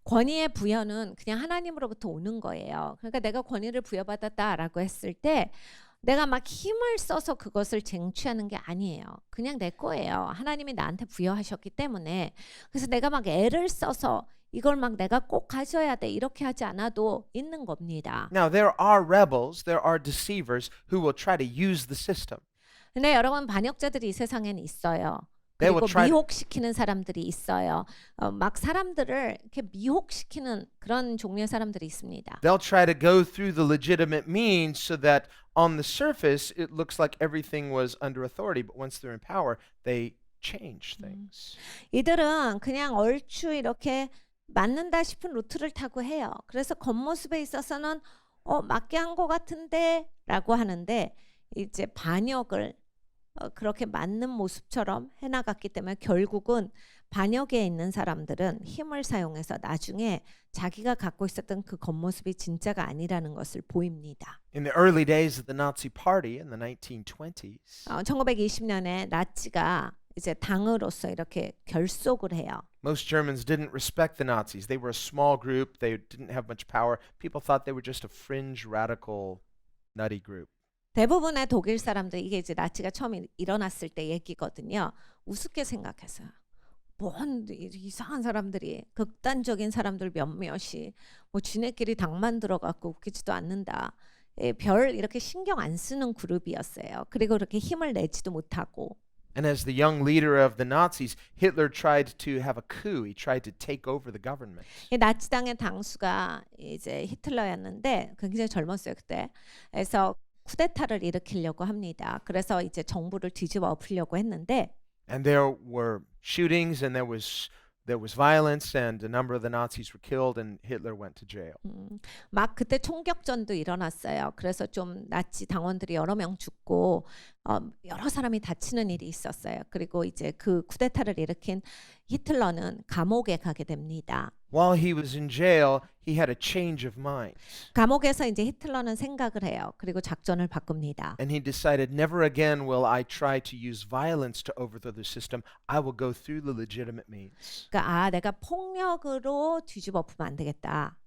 권위의 부여는 그냥 하나님으로부터 오는 거예요. 그러니까 내가 권위를 부여받았다라고 했을 때 내가 막 힘을 써서 그것을 쟁취하는 게 아니에요. 그냥 내 거예요. 하나님이 나한테 부여하셨기 때문에. 그래서 내가 막 애를 써서 이걸 막 내가 꼭 가져야 돼 이렇게 하지 않아도 있는 겁니다. Now, there are rebels, there are deceivers who will try to use the system. 근데 여러분 반역자들이 이 세상에는 있어요. They 그리고 will try to- 미혹시키는 사람들이 있어요. 막 사람들을 이렇게 미혹시키는 그런 종류의 사람들이 있습니다. They'll try to go through the legitimate means so that on the surface it looks like everything was under authority, but once they're in power, they change things. 이들은 그냥 얼추 이렇게 맞는다 싶은 루트를 타고 해요. 그래서 겉모습에 있어서는 맞게 한 것 같은데 라고 하는데 이제 반역을 그렇게 맞는 모습처럼 해나갔기 때문에 결국은 반역에 있는 사람들은 힘을 사용해서 나중에 자기가 갖고 있었던 그 겉모습이 진짜가 아니라는 것을 보입니다. In the early days of the Nazi Party in the 1920s, 1920년에 나치가 이제 당으로서 이렇게 결속을 해요. most Germans didn't respect the Nazis. They were a small group. They didn't have much power. People thought they were just a fringe radical nutty group. 대부분의 독일 사람들 이게 이제 나치가 처음 일어났을 때 얘기거든요. 우습게 생각했어요. 뭔 이상한 사람들이 극단적인 사람들 몇몇이 뭐 지네끼리 당만 들어갖고 웃기지도 않는다. 별 이렇게 신경 안 쓰는 그룹이었어요. 그리고 그렇게 힘을 내지도 못하고. And as the young leader of the Nazis, Hitler tried to have a coup. He tried to take over the government. 나치당의 당수가 이제 히틀러였는데 굉장히 젊었어요 그때. 그래서 쿠데타를 일으키려고 합니다. 그래서 이제 정부를 뒤집어 엎으려고 했는데 And there were shootings and there was violence and a number of the Nazis were killed and Hitler went to jail. 막 그때 총격전도 일어났어요. 그래서 좀 나치 당원들이 여러 명 죽고 여러 사람이 다치는 일이 있었어요. 그리고 이제 그 쿠데타를 일으킨 히틀러는 감옥에 가게 됩니다. While he was in jail, he had a change of mind. 감옥에서 이제 히틀러는 생각을 해요. 그리고 작전을 바꿉니다. And he decided, never again will I try to use violence to overthrow the system. I will go through the legitimate means. 그러니까 내가 폭력으로 뒤집어 엎으면 안 되겠다.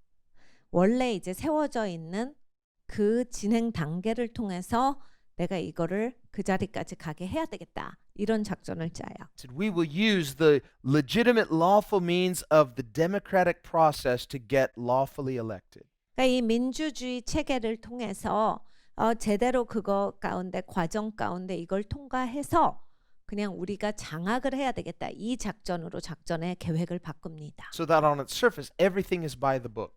원래 이제 세워져 있는 그 진행 단계를 통해서 내가 이거를 그 자리까지 가게 해야 되겠다. 이런 작전을 짜요. Said, we will use the legitimate lawful means of the democratic process to get lawfully elected. 그러니까 이 민주주의 체계를 통해서 제대로 그거 가운데 과정 가운데 이걸 통과해서 그냥 우리가 장악을 해야 되겠다. 이 작전으로 작전의 계획을 바꿉니다. So that on its surface, everything is by the book.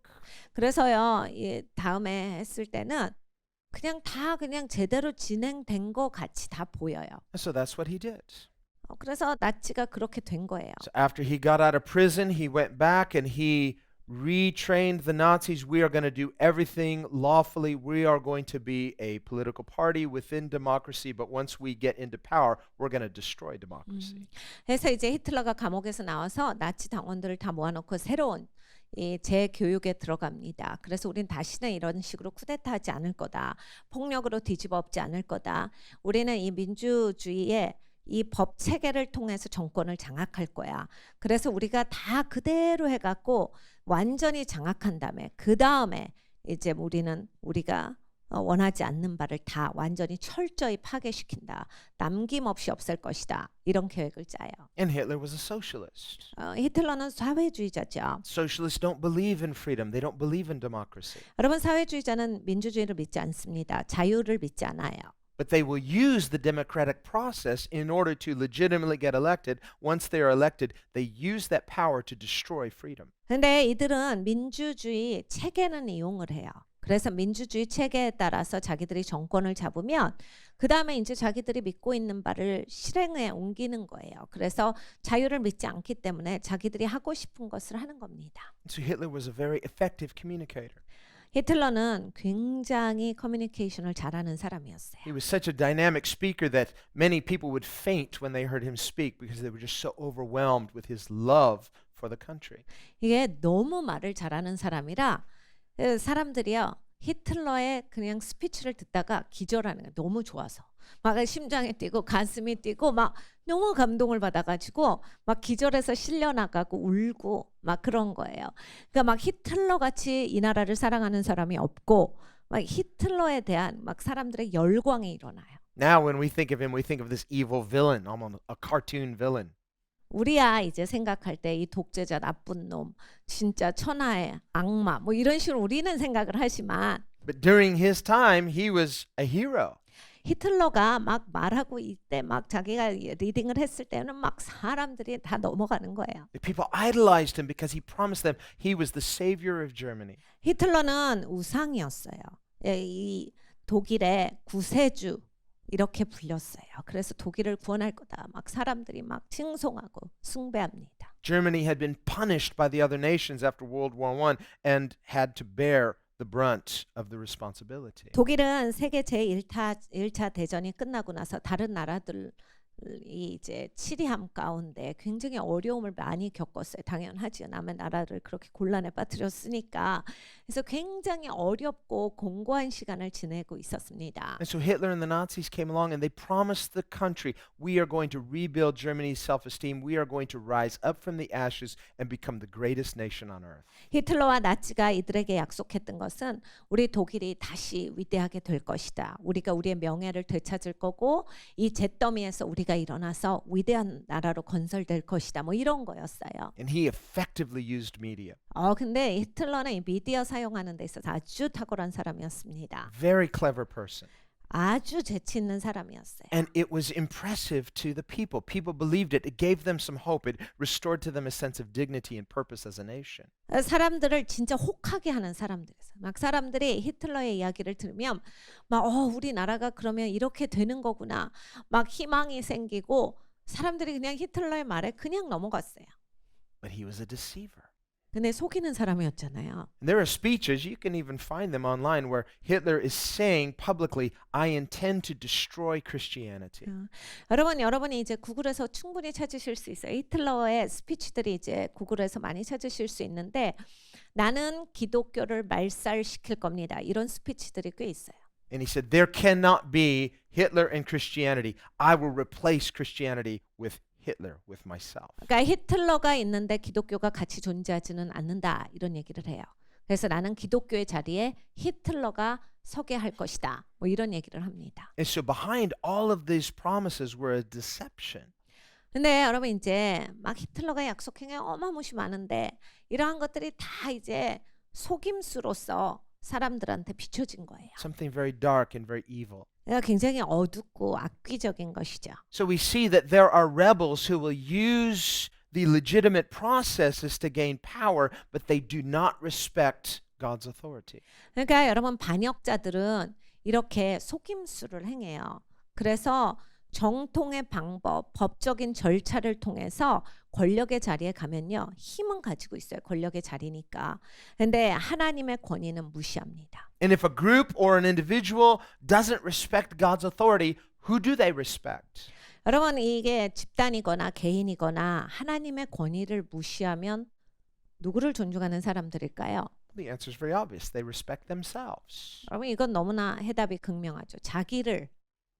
그래서요, 다음에 했을 때는 그냥 다 그냥 제대로 진행된 거 같이 다 보여요. And so that's what he did. 그래서 나치가 그렇게 된 거예요. So after he got out of prison, he went back and he retrained the Nazis. We are going to do everything lawfully. We are going to be a political party within democracy. But once we get into power, we're going to destroy democracy. 그래서 이제 히틀러가 감옥에서 나와서 나치 당원들을 다 모아놓고 새로운 이 재교육에 들어갑니다. 그래서 우린 다시는 이런 식으로 쿠데타하지 않을 거다. 폭력으로 뒤집어 엎지 않을 거다. 우리는 이 민주주의의 이 법 체계를 통해서 정권을 장악할 거야. 그래서 우리가 다 그대로 해갖고 완전히 장악한 다음에 그 다음에 이제 우리는 우리가 원하지 않는 바를 다 완전히 철저히 파괴시킨다. 남김없이 없앨 것이다. 이런 계획을 짜요. And Hitler was a socialist. 히틀러는 사회주의자죠. Socialists don't believe in freedom. They don't believe in democracy. 여러분 사회주의자는 민주주의를 믿지 않습니다. 자유를 믿지 않아요. But they will use the democratic process in order to legitimately get elected. Once they are elected, they use that power to destroy freedom. 근데 이들은 민주주의 체계는 이용을 해요. 그래서 민주주의 체계에 따라서 자기들이 정권을 잡으면 그 다음에 이제 자기들이 믿고 있는 바를 실행에 옮기는 거예요. 그래서 자유를 믿지 않기 때문에 자기들이 하고 싶은 것을 하는 겁니다. So Hitler was a very effective communicator. 히틀러는 굉장히 커뮤니케이션을 잘하는 사람이었어요. He was such a dynamic speaker that many people would faint when they heard him speak because they were just so overwhelmed with his love for the country. 이게 너무 말을 잘하는 사람이라 사람들이요 히틀러의 그냥 스피치를 듣다가 기절하는 거예요. 너무 좋아서 막 심장이 뛰고 가슴이 뛰고 막 너무 감동을 받아가지고 막 기절해서 실려 나가고 울고 막 그런 거예요. 그러니까 막 히틀러 같이 이 나라를 사랑하는 사람이 없고 막 히틀러에 대한 막 사람들의 열광이 일어나요. Now when we think of him, we think of this evil villain, almost a cartoon villain. 우리야 이제 생각할 때 이 독재자 나쁜 놈 진짜 천하의 악마 뭐 이런 식으로 우리는 생각을 하지만 But during his time, he was a hero. 히틀러가 막 말하고 이때 막 자기가 리딩을 했을 때는 막 사람들이 다 넘어가는 거예요. The people idolized him because he promised them he was the savior of Germany. 히틀러는 우상이었어요. 이 독일의 구세주 이렇게 불렸어요. 그래서 독일을 구원할 거다. 막 사람들이 막 칭송하고 숭배합니다. Germany had been punished by the other nations after World War I and had to bear the brunt of the responsibility. 독일은 세계 제1차 대전이 끝나고 나서 다른 나라들이 이제 치리함 가운데 굉장히 어려움을 많이 겪었어요. 당연하지요. 남의 나라를 그렇게 곤란에 빠뜨렸으니까. 그래서 굉장히 어렵고 공고한 시간을 지내고 있었습니다. And so Hitler and the Nazis came along and they promised the country, we are going to rebuild Germany's self-esteem. We are going to rise up from the ashes and become the greatest nation on earth. 히틀러와 나치가 이들에게 약속했던 것은 우리 독일이 다시 위대하게 될 것이다. 우리가 우리의 명예를 되찾을 거고 이 잿더미에서 우리가 일어나서 위대한 나라로 건설될 것이다. 뭐 이런 거였어요. And he effectively used media. 근데 히틀러는 이 미디어 사용하는 데 있어서 아주 탁월한 사람이었습니다. Very clever person. 아주 재치 있는 사람이었어요. And it was impressive to the people. People believed it. It gave them some hope. It restored to them a sense of dignity and purpose as a nation. 사람들을 진짜 혹하게 하는 사람들이었어요. 막 사람들이 히틀러의 이야기를 들으면 막 우리나라가 그러면 이렇게 되는 거구나. 막 희망이 생기고 사람들이 그냥 히틀러의 말에 그냥 넘어갔어요. But he was a deceiver. 근데 속이는 사람이었잖아요. And there are speeches, you can even find them online, where Hitler is saying publicly, I intend to destroy Christianity. 여러분이 이제 구글에서 충분히 찾으실 수 있어요. 히틀러의 스피치들이 이제 구글에서 많이 찾으실 수 있는데 나는 기독교를 말살시킬 겁니다. 이런 스피치들이 꽤 있어요. And he said, there cannot be Hitler and Christianity. I will replace Christianity with Hitler, with myself. 그러니까 히틀러가 있는데 기독교가 같이 존재하지는 않는다. 이런 얘기를 해요. 그래서 나는 기독교의 자리에 히틀러가 서게 할 것이다. 뭐 이런 얘기를 합니다. And so behind all of these promises were a deception. 근데 여러분 이제 막 히틀러가 약속한 게 어마무시 많은데 이러한 것들이 다 이제 속임수로서 사람들한테 비춰진 거예요. Something very dark and very evil. 굉장히 어둡고 악귀적인 것이죠. So we see that there are rebels who will use the legitimate processes to gain power, but they do not respect God's authority. 그러니까 여러분 반역자들은 이렇게 속임수를 행해요. 그래서 정통의 방법, 법적인 절차를 통해서 권력의 자리에 가면요. 힘은 가지고 있어요. 권력의 자리니까. 근데 하나님의 권위는 무시합니다. And if a group or an individual doesn't respect God's authority, who do they respect? 여러분 이게 집단이거나 개인이거나 하나님의 권위를 무시하면 누구를 존중하는 사람들일까요? The answer is very obvious. They respect themselves. 여러분 이건 너무나 해답이 극명하죠. 자기를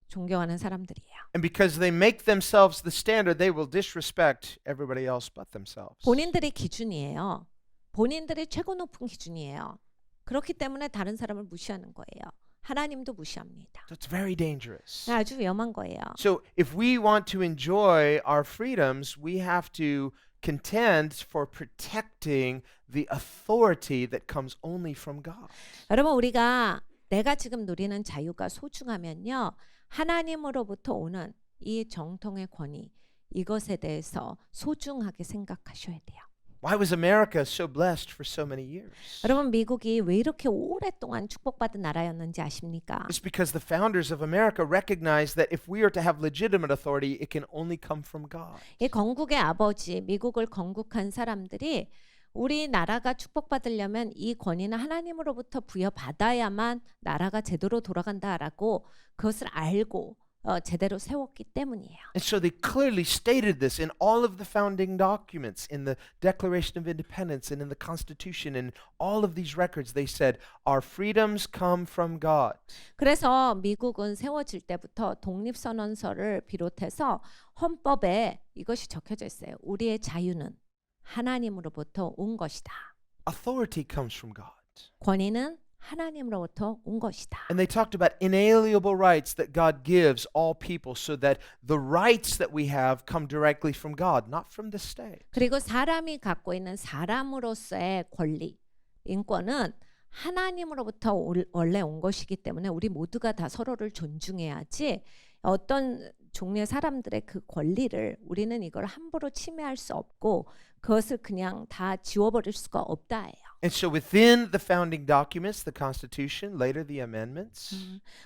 존경하는 사람들이에요. And because they make themselves the standard, they will disrespect everybody else but themselves. 본인들이 기준이에요. 본인들이 최고 높은 기준이에요. 그렇기 때문에 다른 사람을 무시하는 거예요. 하나님도 무시합니다. So it's very dangerous. 아주 위험한 거예요. So if we want to enjoy our freedoms, we have to contend for protecting the authority that comes only from God. 여러분 우리가 내가 지금 누리는 자유가 소중하면요. 하나님으로부터 오는 이 정통의 권위 이것에 대해서 소중하게 생각하셔야 돼요. Why was America so blessed for so many years? 여러분 미국이 왜 이렇게 오랫동안 축복받은 나라였는지 아십니까? It's because the founders of America recognized that if we are to have legitimate authority, it can only come from God. 이 건국의 아버지 미국을 건국한 사람들이 우리나라가 축복받으려면 이 권위는 하나님으로부터 부여받아야만 나라가 제대로 돌아간다라고 그것을 알고 제대로 세웠기 때문이에요. And so they clearly stated this in all of the founding documents, in the Declaration of Independence and in the Constitution, and all of these records. They said, our freedoms come from God. 그래서 미국은 세워질 때부터 독립선언서를 비롯해서 헌법에 이것이 적혀져 있어요. 우리의 자유는 하나님으로부터 온 것이다. Authority comes from God. 권위는 하나님으로부터 온 것이다. And they talked about inalienable rights that God gives all people so that the rights that we have come directly from God, not from the state. 그리고 사람이 갖고 있는 사람으로서의 권리, 인권은 하나님으로부터 원래 온 것이기 때문에 우리 모두가 다 서로를 존중해야지 어떤 종류의 사람들의 그 권리를 우리는 이걸 함부로 침해할 수 없고 그것을 그냥 다 지워버릴 수가 없다예요. And so within the founding documents, the Constitution, later the amendments,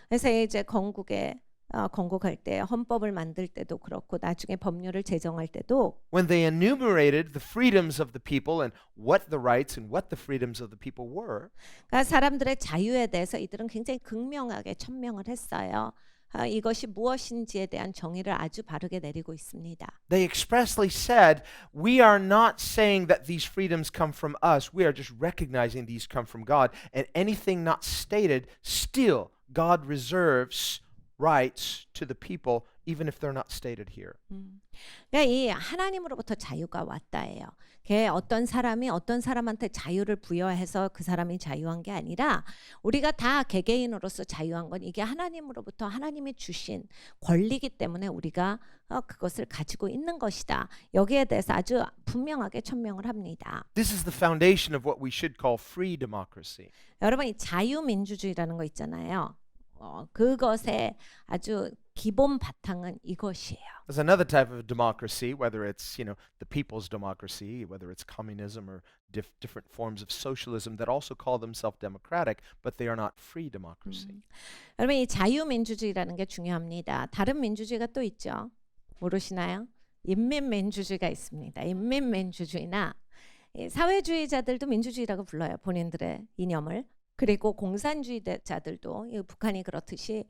그래서 이제 건국할 때 헌법을 만들 때도 그렇고 나중에 법률을 제정할 때도 when they enumerated the freedoms of the people and what the rights and what the freedoms of the people were, 그러니까 사람들의 자유에 대해서 이들은 굉장히 극명하게 천명을 했어요. 이것이 무엇인지에 대한 정의를 아주 바르게 내리고 있습니다. they expressly said, we are not saying that these freedoms come from us. We are just recognizing these come from God. And anything not stated, still God reserves rights to the people, even if they're not stated here. 그러니까 이 하나님으로부터 자유가 왔다예요. 어떤 사람이 어떤 사람한테 자유를 부여해서 그 사람이 자유한 게 아니라 우리가 다 개개인으로서 자유한 건 이게 하나님으로부터 하나님이 주신 권리이기 때문에 우리가 그것을 가지고 있는 것이다. 여기에 대해서 아주 분명하게 천명을 합니다. This is the foundation of what we should call free democracy. 여러분 이 자유민주주의라는 거 있잖아요. 그것의 아주 기본 바탕은 이것이에요. There's another type of democracy, whether it's, the people's democracy, whether it's communism or different forms of socialism that also call themselves democratic, but they are not free democracy. 여러분 이 자유민주주의라는 게 중요합니다. 다른 민주주의가 또 있죠. 모르시나요? 인민민주주의가 있습니다. 인민민주주의나 사회주의자들도 민주주의라고 불러요. 본인들의 이념을. 그리고 공산주의자들도 북한이 그렇듯이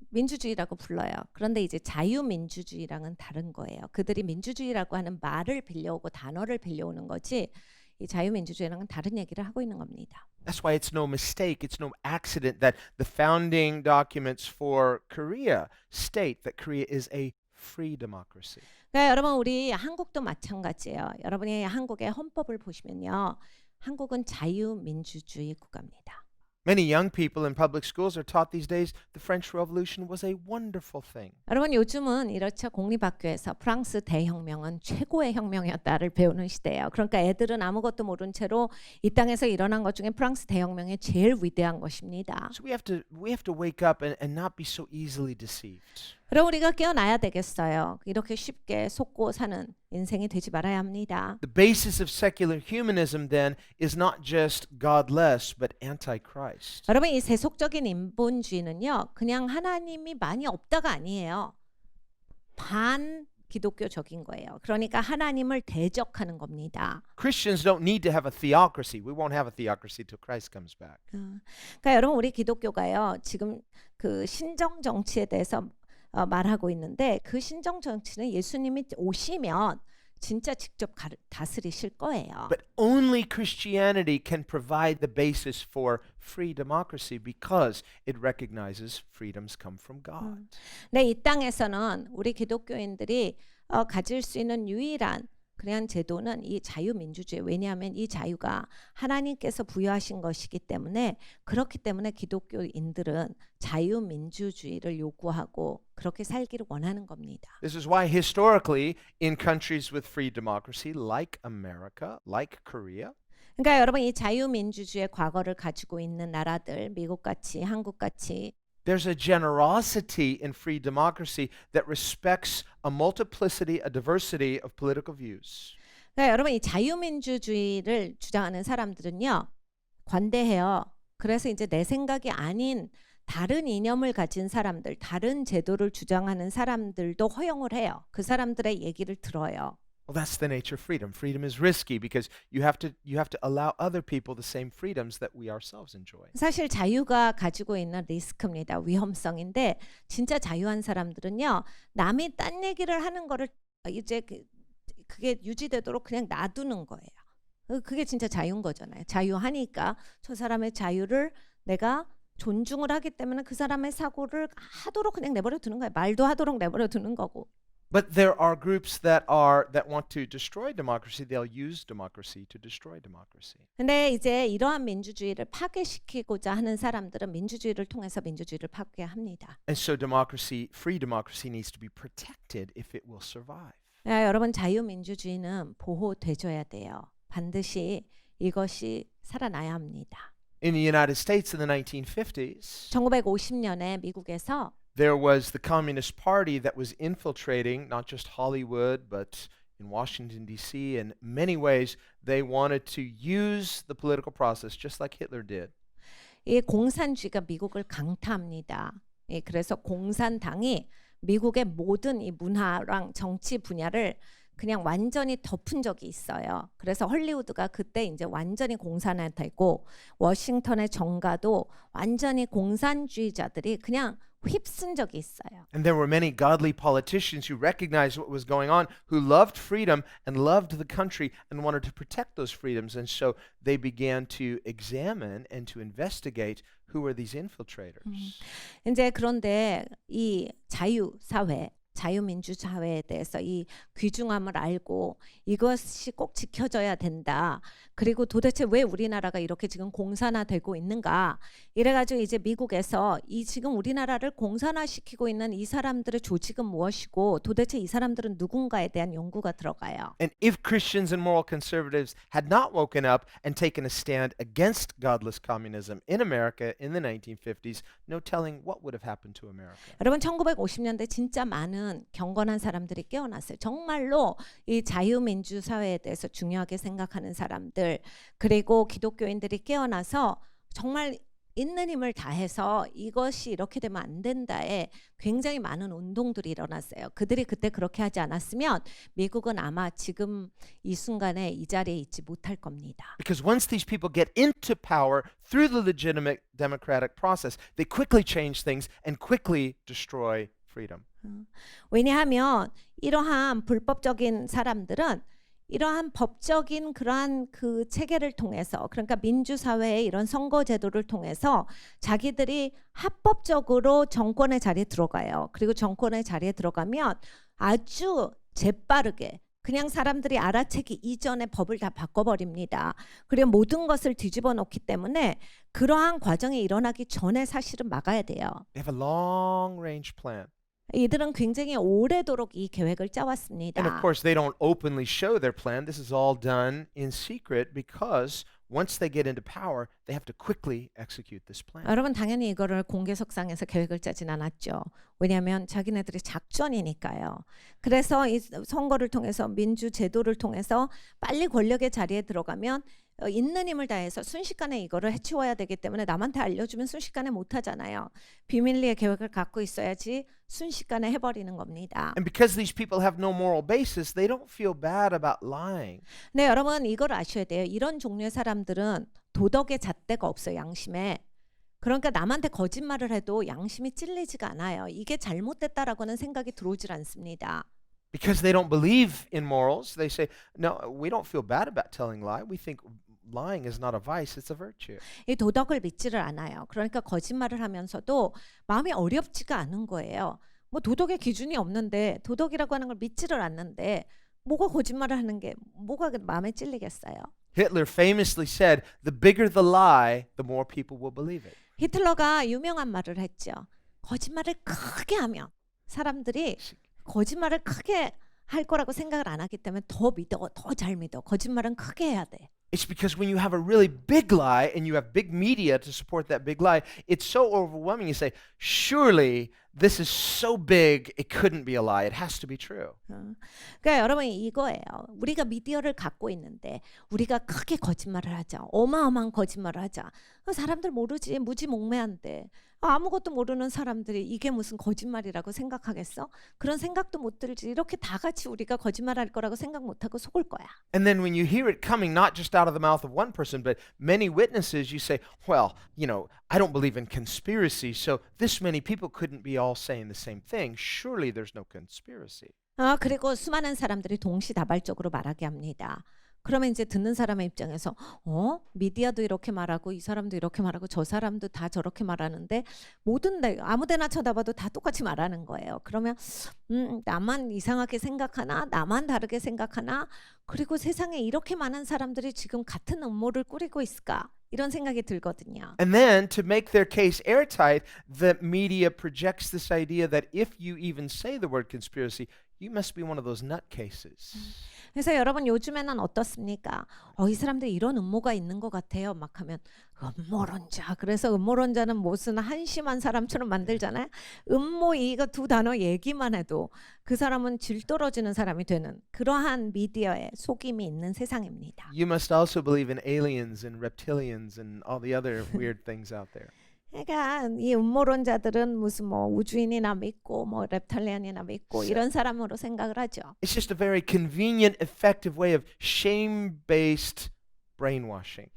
민주주의라고 불러요. 그런데 이제 자유민주주의랑은 다른 거예요. 그들이 민주주의라고 하는 말을 빌려오고 단어를 빌려오는 거지 이 자유민주주의랑은 다른 얘기를 하고 있는 겁니다. That's why it's no mistake, it's no accident that the founding documents for Korea state that Korea is a free democracy. 그러니까 여러분 우리 한국도 마찬가지예요. 여러분이 한국의 헌법을 보시면요. 한국은 자유민주주의 국가입니다. Many young people in public schools are taught these days the French Revolution was a wonderful thing. 여러분 요즘은 이렇죠. 공립학교에서 프랑스 대혁명은 최고의 혁명이었다를 배우는 시대예요. 그러니까 애들은 아무것도 모른 채로 이 땅에서 일어난 것 중에 프랑스 대혁명이 제일 위대한 것입니다. So we have to wake up and not be so easily deceived. 그럼 우리가 깨어나야 되겠어요. 이렇게 쉽게 속고 사는 인생이 되지 말아야 합니다. The basis of secular humanism then is not just godless but antichrist. 여러분 이 세속적인 인본주의는요. 그냥 하나님이 많이 없다가 아니에요. 반 기독교적인 거예요. 그러니까 하나님을 대적하는 겁니다. Christians don't need to have a theocracy. We won't have a theocracy till Christ comes back. 그러니까 여러분 우리 기독교가요. 지금 그 신정 정치에 대해서 말하고 있는데 그 신정 정치는 예수님이 오시면 진짜 직접 다스리실 거예요. But only Christianity can provide the basis for free democracy because it recognizes freedoms come from God. 네, 이 땅에서는 우리 기독교인들이 가질 수 있는 유일한 그냥 제도는 이 자유민주주의. 왜냐하면 이 자유가 하나님께서 부여하신 것이기 때문에 그렇기 때문에 기독교인들은 자유민주주의를 요구하고 그렇게 살기를 원하는 겁니다. This is why historically in countries with free democracy like America, like Korea, 그러니까 여러분 이 자유민주주의의 과거를 가지고 있는 나라들, 미국같이 한국같이 there's a generosity in free democracy that respects a multiplicity, a diversity of political views. 그러니까 여러분 이 자유민주주의를 주장하는 사람들은요 관대해요. 그래서 이제 내 생각이 아닌 다른 이념을 가진 사람들, 다른 제도를 주장하는 사람들도 허용을 해요. 그 사람들의 얘기를 들어요. Well, that's the nature of freedom. Freedom is risky because you have to allow other people the same freedoms that we ourselves enjoy. 사실 자유가 가지고 있는 리스크입니다. 위험성인데 진짜 자유한 사람들은요. 남이 딴 얘기를 하는 거를 이제 그게 유지되도록 그냥 놔두는 거예요. 그게 진짜 자유인 거잖아요. 자유하니까 저 사람의 자유를 내가 존중을 하기 때문에 그 사람의 사고를 하도록 그냥 내버려 두는 거예요. 말도 하도록 내버려 두는 거고. But there are groups that want to destroy democracy. They'll use democracy to destroy democracy. 근데 이제 이러한 민주주의를 파괴시키고자 하는 사람들은 민주주의를 통해서 민주주의를 파괴합니다. And so democracy, free democracy needs to be protected if it will survive. 여러분 자유민주주의는 보호돼줘야 돼요. 반드시 이것이 살아나야 합니다. In the United States in the 1950s, 1950년에 미국에서 there was the Communist Party that was infiltrating not just Hollywood, but in Washington, D.C. In many ways, they wanted to use the political process just like Hitler did. 이 공산주의가 미국을 강타합니다. 그래서 공산당이 미국의 모든 이 문화랑 정치 분야를 그냥 완전히 덮은 적이 있어요. 그래서 헐리우드가 그때 이제 완전히 공산화되고 워싱턴의 정가도 완전히 공산주의자들이 그냥 휩쓴 적이 있어요. And there were many godly politicians who recognized what was going on, who loved freedom and loved the country and wanted to protect those freedoms. And so they began to examine and to investigate who were these infiltrators. 이제 그런데 이 자유사회 자유민주 사회에 대해서 이 귀중함을 알고 이것이 꼭 지켜져야 된다. 그리고 도대체 왜 우리나라가 이렇게 지금 공산화되고 있는가? 이래가지고 이제 미국에서 이 지금 우리나라를 공산화시키고 있는 이 사람들의 조직은 무엇이고 도대체 이 사람들은 누군가에 대한 연구가 들어가요. And if Christians and moral conservatives had not woken up and taken a stand against godless communism in America in the 1950s, no telling what would have happened to America. 여러분 1950년대 진짜 많은 경건한 사람들이 깨어났어요. 정말로 이 자유민주 사회에 대해서 중요하게 생각하는 사람들 그리고 기독교인들이 깨어나서 정말 있는 힘을 다해서 이것이 이렇게 되면 안 된다에 굉장히 많은 운동들이 일어났어요. 그들이 그때 그렇게 하지 않았으면 미국은 아마 지금 이 순간에 이 자리에 있지 못할 겁니다. Because once these people get into power through the legitimate democratic process, they quickly change things and quickly destroy freedom. 왜냐하면 이러한 불법적인 사람들은 이러한 법적인 그러한 그 체계를 통해서 그러니까 민주사회의 이런 선거제도를 통해서 자기들이 합법적으로 정권의 자리에 들어가요. 그리고 정권의 자리에 들어가면 아주 재빠르게 그냥 사람들이 알아채기 이전에 법을 다 바꿔버립니다. 그리고 모든 것을 뒤집어 놓기 때문에 그러한 과정이 일어나기 전에 사실은 막아야 돼요. They have a long-range plan. 이들은 굉장히 오래도록 이 계획을 And of 짜왔습니다. course, they don't openly show their plan. This is all done in secret because once they get into power, they have to quickly execute this plan. 여러분 당연히 이거를 공개석상에서 계획을 짜진 않았죠. 왜냐하면 자기네들이 작전이니까요. 그래서 이 선거를 통해서 민주 제도를 통해서 빨리 권력의 자리에 들어가면 있는 힘을 다해서 순식간에 이거를 해치워야 되기 때문에 남한테 알려주면 순식간에 못하잖아요. 비밀리에 계획을 갖고 있어야지 순식간에 해버리는 겁니다. And because these people have no moral basis, they don't feel bad about lying. 네, 여러분 이걸 아셔야 돼요. 이런 종류의 사람들은 도덕의 잣대가 없어요. 양심에. 그러니까 남한테 거짓말을 해도 양심이 찔리지가 않아요. 이게 잘못됐다라고는 생각이 들어오질 않습니다. Because they don't believe in morals, they say, no, we don't feel bad about telling lie. We think lying is not a vice, it's a virtue. 이 도덕을 믿지를 않아요. 그러니까 거짓말을 하면서도 마음이 어렵지가 않은 거예요. 뭐 도덕의 기준이 없는데 도덕이라고 하는 걸 믿지를 않는데 뭐가 거짓말을 하는 게 뭐가 마음에 찔리겠어요? Hitler famously said, the bigger the lie, the more people will believe it. 히틀러가 유명한 말을 했죠. 거짓말을 크게 하면 사람들이 거짓말을 크게 할 거라고 생각을 안 하기 때문에 더 믿어, 더 잘 믿어. 거짓말은 크게 해야 돼. It's because when you have a really big lie and you have big media to support that big lie, it's so overwhelming. You say, surely this is so big, it couldn't be a lie. It has to be true. 그러니까 여러분 이거예요. 우리가 미디어를 갖고 있는데 우리가 크게 거짓말을 하자. 어마어마한 거짓말을 하자. 사람들 모르지. 무지몽매한데. 아무것도 모르는 사람들이 이게 무슨 거짓말이라고 생각하겠어? 그런 생각도 못 들지. 이렇게 다 같이 우리가 거짓말할 거라고 생각 못하고 속을 거야. And then when you hear it coming not just out of the mouth of one person, but many witnesses, you say, well, I don't believe in conspiracy, so this many people couldn't be all saying the same thing. Surely there's no conspiracy. 그리고 수많은 사람들이 동시다발적으로 말하게 합니다. 그러면 이제 듣는 사람의 입장에서 미디어도 이렇게 말하고 이 사람도 이렇게 말하고 저 사람도 다 저렇게 말하는데 모든 아무데나 쳐다봐도 다 똑같이 말하는 거예요. 그러면 나만 이상하게 생각하나? 나만 다르게 생각하나? 그리고 세상에 이렇게 많은 사람들이 지금 같은 음모를 꾸리고 있을까? 이런 생각이 들거든요. And then to make their case airtight, the media projects this idea that if you even say the word conspiracy, you must be one of those nutcases. 그래서 여러분 요즘에는 어떻습니까? 이 사람들 이런 음모가 있는 것 같아요. 막 하면 음모론자. 그래서 음모론자는 무슨 한심한 사람처럼 만들잖아요. 음모 이거 두 단어 얘기만 해도 그 사람은 질 떨어지는 사람이 되는 그러한 미디어에 속임이 있는 세상입니다. You must also believe in aliens and reptilians and all the other weird things out there. 그러니까 이 음모론자들은 무슨 뭐 우주인이나 믿고 뭐 랩탈리안이나 믿고 이런 사람으로 생각을 하죠. It's just a very convenient, effective way of shame-based brainwashing.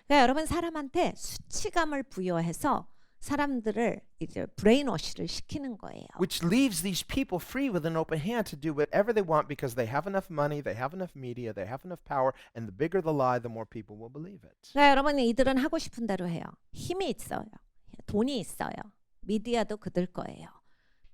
그러니까 여러분 사람한테 수치감을 부여해서 사람들을 이제 브레인워시를 시키는 거예요. Which leaves these people free with an open hand to do whatever they want because they have enough money, they have enough media, they have enough power, and the bigger the lie, the more people will believe it. 그러니까 여러분 이들은 하고 싶은 대로 해요. 힘이 있어요. 돈이 있어요. 미디어도 그들 거예요.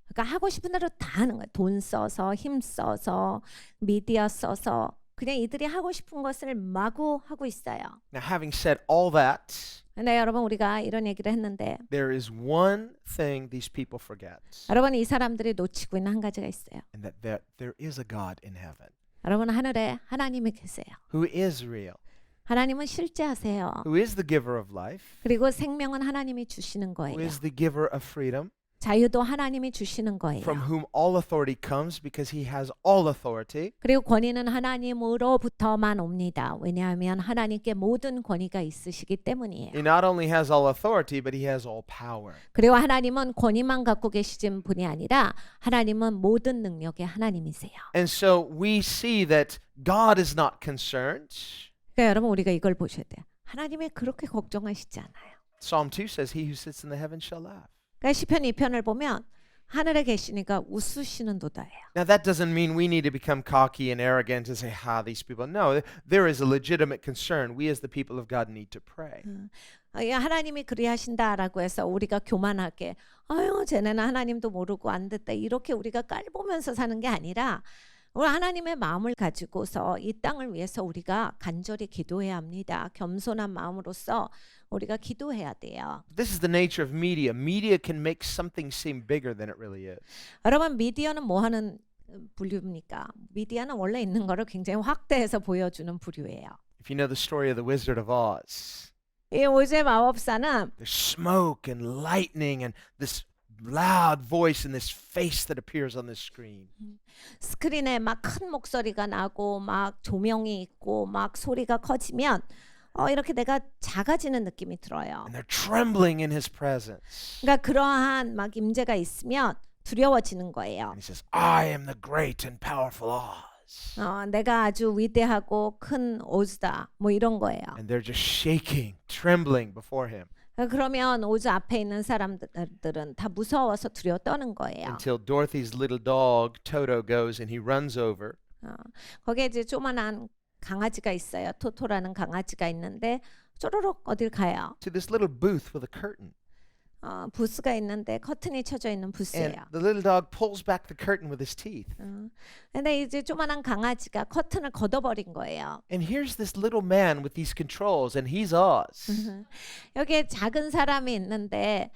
그러니까 하고 싶은 대로 다 하는 거예요. 돈 써서 힘 써서 미디어 써서 그냥 이들이 하고 싶은 것을 마구 하고 있어요. Now, having said all that, 근데 여러분 우리가 이런 얘기를 했는데 there is one thing these people forget, 여러분 이 사람들이 놓치고 있는 한 가지가 있어요. and that there is a God in heaven 여러분 하늘에 하나님이 계세요. who is real, 하나님은 실제하세요. who is the giver of life, 그리고 생명은 하나님이 주시는 who 거예요. is the giver of freedom, 자유도 하나님이 주시는 거예요. from whom all authority comes because he has all authority. 그리고 권위는 하나님으로부터만 옵니다. 왜냐하면 하나님께 모든 권위가 있으시기 때문이에요. He not only has all authority, but he has all power. 그리고 하나님은 권위만 갖고 계시진 분이 아니라 하나님은 모든 능력의 하나님이세요. And so we see that God is not concerned. 그러니까 여러분 우리가 이걸 보셔야 돼요. 하나님이 그렇게 걱정하시지 않아요. Psalm 2 says, he who sits in the heavens shall laugh. 그러니까 시편 2편을 보면 하늘에 계시니까 웃으시는 도다예요. Now that doesn't mean we need to become cocky and arrogant and say, these people. No, there is a legitimate concern. We as the people of God need to pray. 하나님이 그리하신다라고 해서 우리가 교만하게 쟤네는 하나님도 모르고 안 됐다 이렇게 우리가 깔보면서 사는 게 아니라 우리 하나님의 마음을 가지고서 이 땅을 위해서 우리가 간절히 기도해야 합니다. 겸손한 마음으로서 우리가 기도해야 돼요. This is the nature of media. Media can make something seem bigger than it really is. 여러분 미디어는 뭐 하는 부류입니까? 미디어는 원래 있는 거를 굉장히 확대해서 보여주는 부류예요. If you know the story of the Wizard of Oz, 이 오즈의 마법사는 there's smoke and lightning and this loud voice and this face that appears on the screen. 스크린에 막 큰 목소리가 나고 막 조명이 있고 막 소리가 커지면 이렇게 내가 작아지는 느낌이 들어요. And they're trembling in his presence. 그러니까 그러한 막 임재가 있으면 두려워지는 거예요. And he says, I am the great and powerful Oz. 내가 아주 위대하고 큰 오즈다. 뭐 이런 거예요. And they're just shaking, trembling before him. 그러면 오즈 앞에 있는 사람들은 다 무서워서 두려워 떠는 거예요. until Dorothy's little dog Toto goes and he runs over. 어, 거기에 이제 조만한 강아지가 있어요. 토토라는 강아지가 있는데 쪼르륵 어딜 가요. To this little booth with a curtain. 부스가 있는데 커튼이 쳐져 있는 And 부스예요. the little dog pulls back the curtain with his teeth. 근데 이제 조만한 강아지가 커튼을 걷어버린 거예요. And here's this little man with these controls, and he's Oz. 여기에 작은 사람이 있는데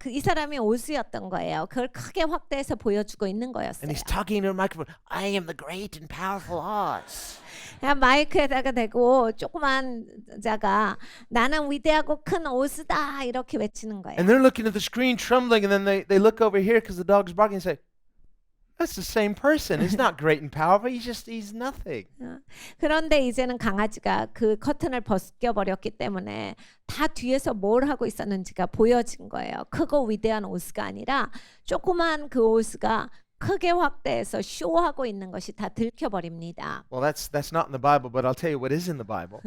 이 사람이 오즈였던 거예요. 그걸 크게 확대해서 보여주고 있는 거였어요. And he's talking into a microphone. I am the great and powerful Oz. 그냥 마이크에다가 대고 조그만 자가 나는 위대하고 큰 오즈다 이렇게 외치는 거예요. And they're looking at the screen trembling, and then they look over here because the dog's barking and say, that's the same person. He's not great and powerful. He's nothing. 그런데 이제는 강아지가 그 커튼을 벗겨버렸기 때문에 다 뒤에서 뭘 하고 있었는지가 보여진 거예요. 크고 위대한 오스가 아니라 조그만 그 오스가 크게 확대해서 쇼하고 있는 것이 다 들켜버립니다. Well, that's not in the Bible, but I'll tell you what is in the Bible.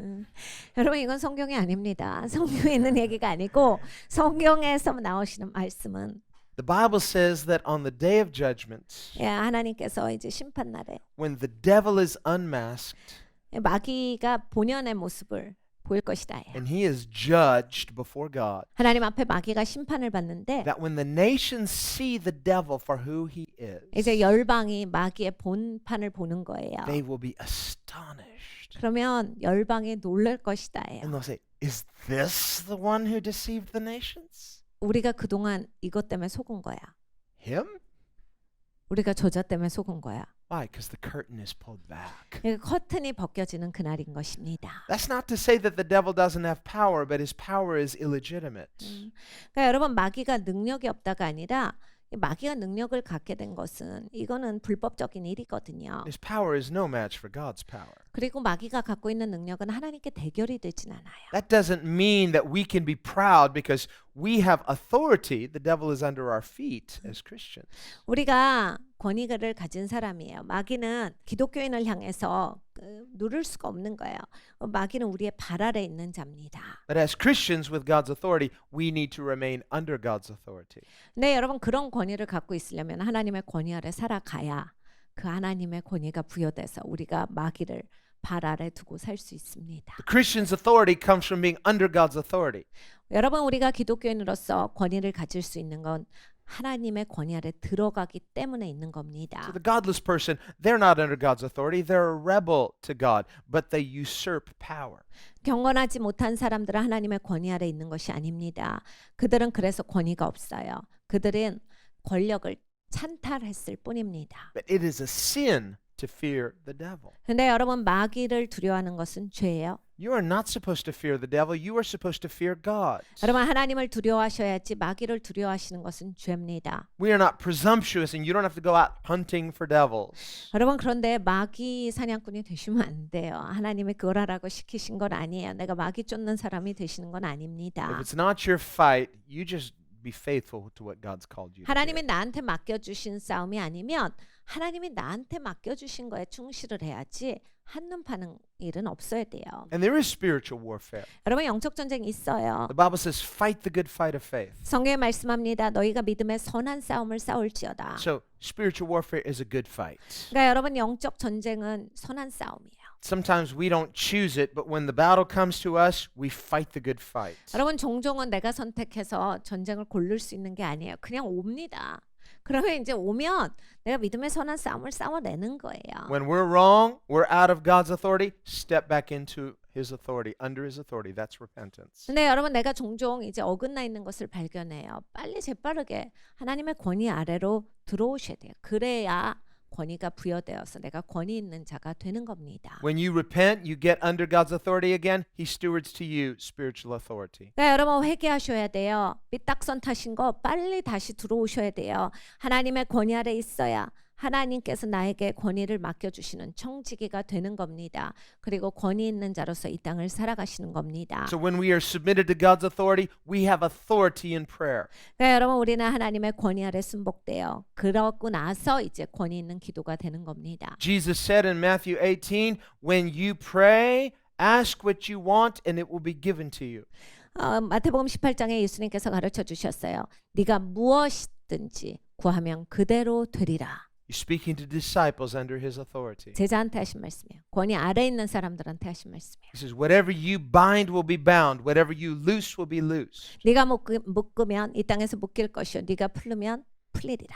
여러분 이건 성경이 아닙니다. 성경에 있는 얘기가 아니고 성경에서 나오시는 말씀은 The Bible says that on the day of judgment, 하나님께서 이제 심판 날에 when the devil is unmasked 마귀가 본연의 모습을 보일 것이다. and he is judged before God, 하나님 앞에 마귀가 심판을 받는데 that when the nations see the devil for who he 이제 is, 열방이 마귀의 본판을 보는 거예요. they will be astonished. 그러면 열방이 놀랄 것이다. And they'll say, is this the one who deceived the nations? 우리가 그동안 이것 때문에 속은 거야. Him? 우리가 저자 때문에 속은 거야. Why? Because the curtain is pulled back. 커튼이 벗겨지는 그날인 것입니다. That's not to say that the devil doesn't have power, but his power is illegitimate. 그러니까 여러분 마귀가 능력이 없다가 아니라 마귀가 능력을 갖게 된 것은 이거는 불법적인 일이거든요. His power is no match for God's power. 그리고 마귀가 갖고 있는 능력은 하나님께 대결이 되진 않아요. That doesn't mean that we can be proud because we have authority. The devil is under our feet as Christians. 우리가 권위를 가진 사람이에요. 마귀는 기독교인을 향해서 누를 수가 없는 거예요. 마귀는 우리의 발 아래 있는 자입니다. But as Christians with God's authority, we need to remain under God's authority. 네, 여러분 그런 권위를 갖고 있으려면 하나님의 권위 아래 살아가야 그 하나님의 권위가 부여돼서 우리가 마귀를 발 아래 두고 살 수 있습니다. The Christian's authority comes from being under God's authority. 여러분 우리가 기독교인으로서 권위를 가질 수 있는 건 하나님의 권위 아래 들어가기 때문에 있는 겁니다. So the godless person, they're not under God's authority. They're a rebel to God, but they usurp power. 경건하지 못한 사람들은 하나님의 권위 아래 있는 것이 아닙니다. 그들은 그래서 권위가 없어요. 그들은 권력을 찬탈했을 뿐입니다. But it is a sin to fear the devil. 근데 여러분 마귀를 두려워하는 것은 죄예요. You are not supposed to fear the devil. You are supposed to fear God. 여러분 하나님을 두려워하셔야지 마귀를 두려워하시는 것은 죄입니다. We are not presumptuous and you don't have to go out hunting for devils. 여러분 그런데 마귀 사냥꾼이 되시면 안 돼요. 하나님이 그걸 하라고 시키신 건 아니에요. 내가 마귀 쫓는 사람이 되시는 건 아닙니다. If it's not your fight, you just be faithful to what God's called you to 하나님이 do. 나한테 맡겨주신 싸움이 아니면 하나님이 나한테 맡겨주신 거에 충실을 해야지 한눈 파는 일은 없어야 돼요. And there is spiritual warfare. 여러분 영적 전쟁이 있어요. The Bible says, fight the good fight of faith. 성경에 말씀합니다. 너희가 믿음의 선한 싸움을 싸울지어다. So spiritual warfare is a good fight. 그러니까 여러분 영적 전쟁은 선한 싸움이에요. Sometimes we don't choose it, but when the battle comes to us, we fight the good fight. 여러분 종종은 내가 선택해서 전쟁을 고를 수 있는 게 아니에요. 그냥 옵니다. 그러면 이제 오면 내가 믿음의 선한 싸움을 싸워내는 거예요. When we're wrong, we're out of God's authority, step back into His authority, under His authority. That's repentance. 근데 여러분 내가 종종 이제 어긋나 있는 것을 발견해요. 빨리 재빠르게 하나님의 권위 아래로 들어오셔야 돼요. 그래야 권위가 부여되어서 내가 권위 있는 자가 되는 겁니다. When you repent, you get under God's authority again, He stewards to you spiritual authority. 그러니까 여러분 회개하셔야 돼요. 삐딱선 타신 거 빨리 다시 들어오셔야 돼요. 하나님의 권위 아래 있어야 하나님께서 나에게 권위를 맡겨주시는 청지기가 되는 겁니다. 그리고 권위 있는 자로서 이 땅을 살아가시는 겁니다. So when we are submitted to God's authority, we have authority in prayer. 그러니까 여러분 우리는 하나님의 권위 아래 순복돼요. 그러고 나서 이제 권위 있는 기도가 되는 겁니다. Jesus said in Matthew 18, when you pray, ask what you want and it will be given to you. 마태복음 18장에 예수님께서 가르쳐 주셨어요. 네가 무엇이든지 구하면 그대로 되리라. He's speaking to disciples under his authority. 제자한테 하신 말씀이에요. 권위 아래 있는 사람들한테 하신 말씀이에요. He says, whatever you bind will be bound. Whatever you loose will be loose. 네가 묶으면 이 땅에서 묶일 것이요 네가 풀으면 풀리리라.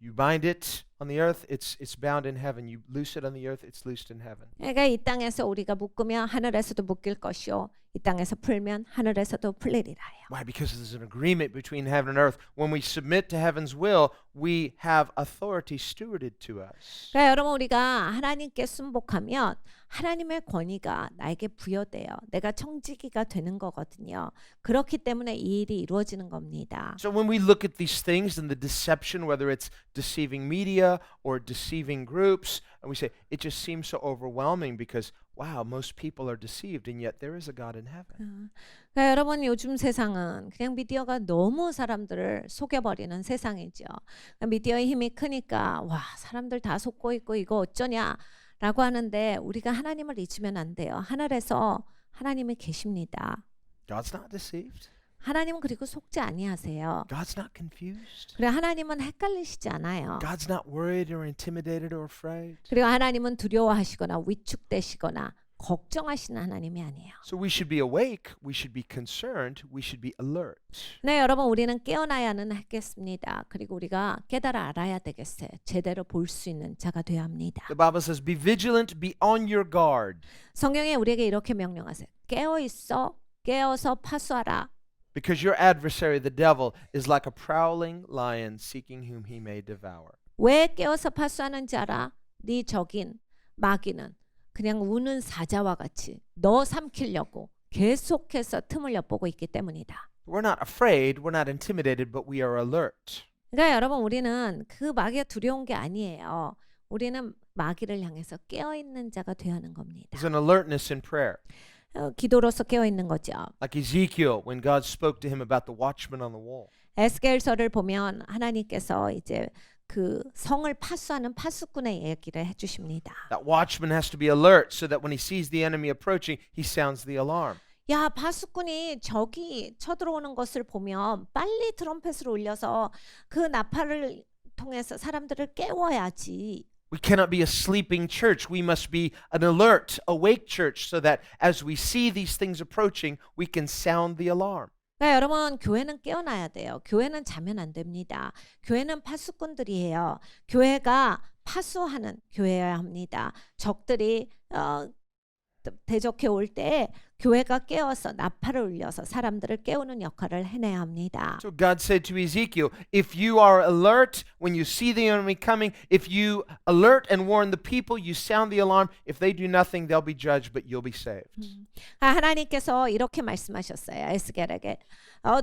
You bind it on the earth, it's bound in heaven. You loose it on the earth, it's loosed in heaven. 그러니까 이 땅에서 우리가 묶으면 하늘에서도 묶일 것이요 이 땅에서 풀면 하늘에서도 풀리리라요. Why? Because there's an agreement between heaven and earth. When we submit to heaven's will, we have authority stewarded to us. 그러니까 여러분 우리가 하나님께 순복하면 하나님의 권위가 나에게 부여돼요. 내가 청지기가 되는 거거든요. 그렇기 때문에 이 일이 이루어지는 겁니다. So when we look at these things and the deception, whether it's deceiving media or deceiving groups, and we say, it just seems so overwhelming because, wow, most people are deceived, and yet there is a God in heaven. 그러니까 여러분 요즘 세상은 그냥 미디어가 너무 사람들을 속여버리는 세상이죠. 그러니까 미디어의 힘이 크니까 와 사람들 다 속고 있고 이거 어쩌냐라고 하는데 우리가 하나님을 잊으면 안 돼요. 하늘에서 하나님이 계십니다. God's not deceived. 하나님은 그리고 속지 아니하세요. God's not confused. 그리고 하나님은 헷갈리시지 않아요. God's not worried or intimidated or afraid. 그리고 하나님은 두려워하시거나 위축되시거나 걱정하시는 하나님이 아니에요. So we should be awake, we should be concerned, we should be alert. 네, 여러분 우리는 깨어나야는 하겠습니다. 그리고 우리가 깨달아 알아야 되겠어요. 제대로 볼 수 있는 자가 되어야 합니다. The Bible says, be vigilant, be on your guard, 성경에 우리에게 이렇게 명령하세요. 깨어 있어, 깨어서 파수하라. because your adversary, the devil, is like a prowling lion seeking whom he may devour. 왜 깨어서 파수하는지 알아? 네 적인 마귀는 그냥 우는 사자와 같이 너 삼키려고 계속해서 틈을 엿보고 있기 때문이다. We're not afraid, we're not intimidated, but we are alert. 그러니까 여러분 우리는 그 마귀가 두려운 게 아니에요. 우리는 마귀를 향해서 깨어 있는 자가 되어야 하는 겁니다. There's an alertness in prayer. 기도로서 깨어 있는 거죠. Like Ezekiel, when God spoke to him about the watchman on the wall. 에스겔서를 보면 하나님께서 이제 그 성을 파수하는 파수꾼의 얘기를 해주십니다. That watchman has to be alert so that when he sees the enemy approaching, he sounds the alarm. 야, 파수꾼이 적이 쳐들어오는 것을 보면 빨리 트럼펫을 울려서 그 나팔을 통해서 사람들을 깨워야지. We cannot be a sleeping church. We must be an alert, awake church so that as we see these things approaching, we can sound the alarm. 그러니까 여러분 교회는 깨어나야 돼요. 교회는 자면 안 됩니다. 교회는 파수꾼들이에요. 교회가 파수하는 교회여야 합니다. 적들이 대적해 올 때 교회가 깨어서 나팔을 울려서 사람들을 깨우는 역할을 해내야 합니다. So God said to Ezekiel, if you are alert when you see the enemy coming, if you alert and warn the people, you sound the alarm. If they do nothing, they'll be judged, but you'll be saved. 하나님께서 이렇게 말씀하셨어요. 에스겔에게.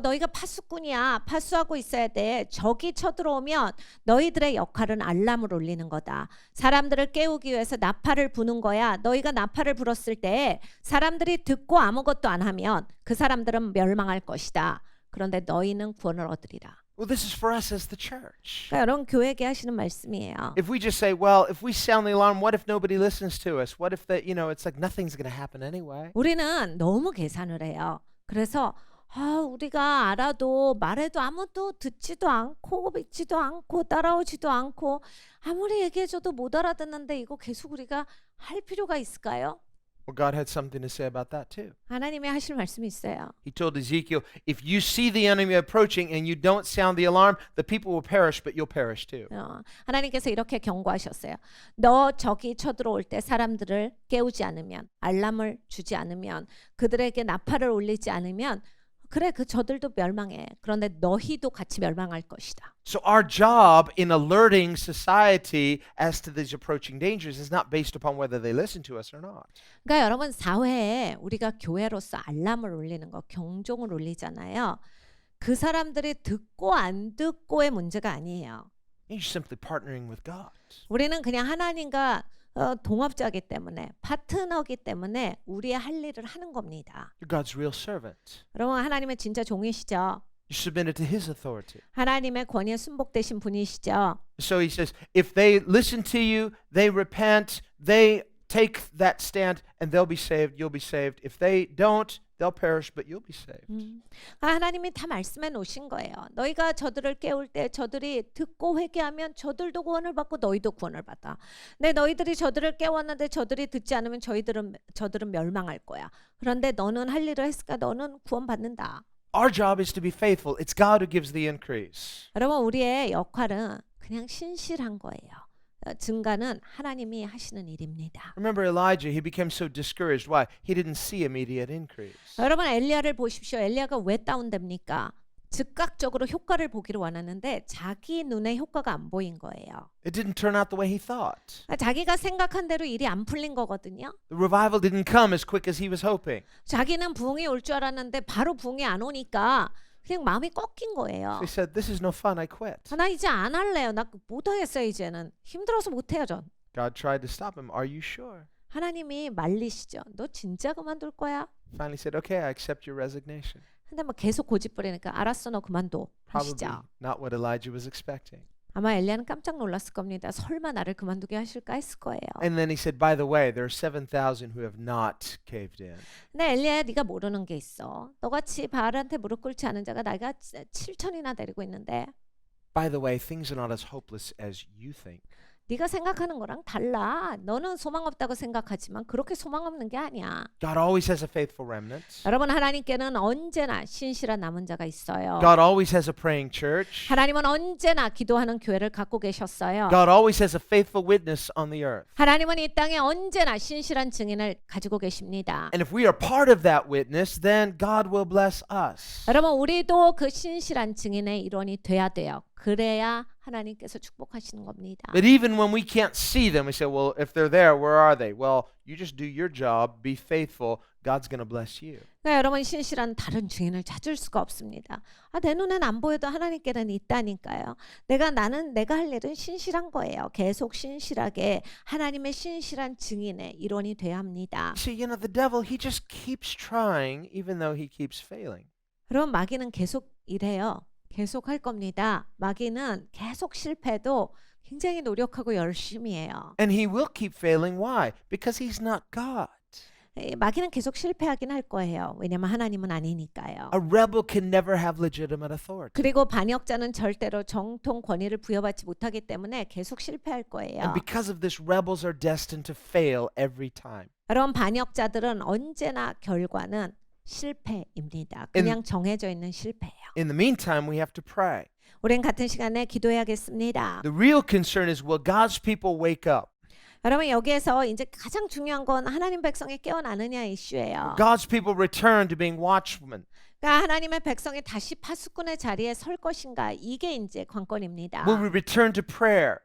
너희가 파수꾼이야. 파수하고 있어야 돼. 적이 쳐들어오면 너희들의 역할은 알람을 울리는 거다. 사람들을 깨우기 위해서 나팔을 부는 거야. 너희가 나팔을 불었을 때 사람들이 듣고 아무것도 안 하면 그 사람들은 멸망할 것이다. 그런데 너희는 구원을 얻으리라. Well, this is for us as the church. 그러니까 여러분 교회에게 하시는 말씀이에요. If we just say, well, if we sound the alarm, what if nobody listens to us? What if it's like nothing's going to happen anyway? 우리는 너무 계산을 해요. 그래서 우리가 알아도 말해도 아무도 듣지도 않고 믿지도 않고 따라오지도 않고 아무리 얘기해줘도 못 알아듣는데 이거 계속 우리가 할 필요가 있을까요? Well, God had something to say about that too. 하나님이 하실 말씀이 있어요. He told Ezekiel, if you see the enemy approaching and you don't sound the alarm, the people will perish, but you'll perish too. 하나님께서 이렇게 경고하셨어요. 너 적이 쳐들어올 때 사람들을 깨우지 않으면 알람을 주지 않으면 그들에게 나팔을 울리지 않으면 그래 그 저들도 멸망해. 그런데 너희도 같이 멸망할 것이다. So our job in alerting society as to these approaching dangers is not based upon whether they listen to us or not. 그러니까 여러분 사회에 우리가 교회로서 알람을 울리는 거, 경종을 울리잖아요. 그 사람들이 듣고 안 듣고의 문제가 아니에요. You're simply partnering with God. 우리는 그냥 하나님과 동업자기 때문에 파트너기 때문에 우리의 할 일을 하는 겁니다. You're God's real servant. 여러분 하나님의 진짜 종이시죠. You submitted to His authority. 하나님의 권위에 순복되신 분이시죠. So He says, if they listen to you, they repent, they take that stand and they'll be saved, you'll be saved. If they don't, they'll perish, but you'll be saved. 하나님이 다 말씀해 놓으신 거예요. 너희가 저들을 깨울 때 저들이 듣고 회개하면 저들도 구원을 받고 너희도 구원을 받아. 근데 너희들이 저들을 깨웠는데 저들이 듣지 않으면 저들은 멸망할 거야. 그런데 너는 할 일을 했으니까 너는 구원 받는다. Our job is to be faithful. It's God who gives the increase. 여러분 우리의 역할은 그냥 신실한 거예요. 증가는 하나님이 하시는 일입니다. Remember Elijah, he became so discouraged. Why? He didn't see immediate increase. 여러분 엘리야를 보십시오. 엘리야가 왜 다운됩니까? 즉각적으로 효과를 보기를 원하는데 자기 눈에 효과가 안 보인 거예요. It didn't turn out the way he thought. 자기가 생각한 대로 일이 안 풀린 거거든요. The revival didn't come as quick as he was hoping. 자기는 부흥이 올 줄 알았는데 바로 부흥이 안 오니까 그냥 마음이 꺾인 거예요. So he said, "This is no fun. I quit." 나 이제 안 할래요. 나 못 하겠어요. 이제는 힘들어서 못 해요. 전. God tried to stop him. Are you sure? 하나님이 말리시죠. 너 진짜 그만둘 거야? Finally said, "Okay, I accept your resignation." 근데 뭐 계속 고집 부리니까 알았어, 너 그만둬 Probably 하시죠. not what Elijah was expecting. 아마 엘리야는 깜짝 놀랐을 겁니다. 설마 나를 그만두게 하실까 했을 거예요. And then he said, "By the way, there are 7,000 who have not caved in." 근데 엘리야야 네가 모르는 게 있어. 너같이 바알한테 무릎 꿇지 않은 자가 내가 7천이나 데리고 있는데 By the way, things are not as hopeless as you think. 네가 생각하는 거랑 달라. 너는 소망 없다고 생각하지만 그렇게 소망 없는 게 아니야. God always has a faithful remnant. 여러분 하나님께는 언제나 신실한 남은 자가 있어요. God always has a praying church. 하나님은 언제나 기도하는 교회를 갖고 계셨어요. God always has a faithful witness on the earth. 하나님은 이 땅에 언제나 신실한 증인을 가지고 계십니다. And if we are part of that witness, then God will bless us. 여러분 우리도 그 신실한 증인의 일원이 돼야 돼요. 그래야 하나님께서 축복하시는 겁니다. But even when we can't see them, we say, well, if they're there, where are they? Well, you just do your job, be faithful, God's going to bless you. 그러니까 여러분 신실한 다른 증인을 찾을 수가 없습니다. 내 눈엔 안 보여도 하나님께는 있다니까요. 내가 할 일은 신실한 거예요. 계속 신실하게 하나님의 신실한 증인의 일원이 돼야 합니다. See, the devil, he just keeps trying even though he keeps failing. 여러분 마귀는 계속 이래요. 계속 할 겁니다. 마귀는 계속 실패도 굉장히 노력하고 열심히 해요. And he will keep failing. Why? Because he's not God. 마귀는 계속 실패하긴 할 거예요. 왜냐면 하나님은 아니니까요. A rebel can never have legitimate authority. 그리고 반역자는 절대로 정통 권위를 부여받지 못하기 때문에 계속 실패할 And 거예요. because of this, rebels are destined to fail every time. 여러분 반역자들은 언제나 결과는 실패입니다. 그냥 정해져 있는 실패예요. In the meantime, we have to pray. 우린 같은 시간에 기도해야겠습니다. The real concern is, will God's people wake up? 여러분 여기에서 이제 가장 중요한 건 하나님 백성이 깨어나느냐 이슈예요. God's people return to being watchmen. 그러니까 하나님의 백성이 다시 파수꾼의 자리에 설 것인가 이게 이제 관건입니다. Will we return to prayer?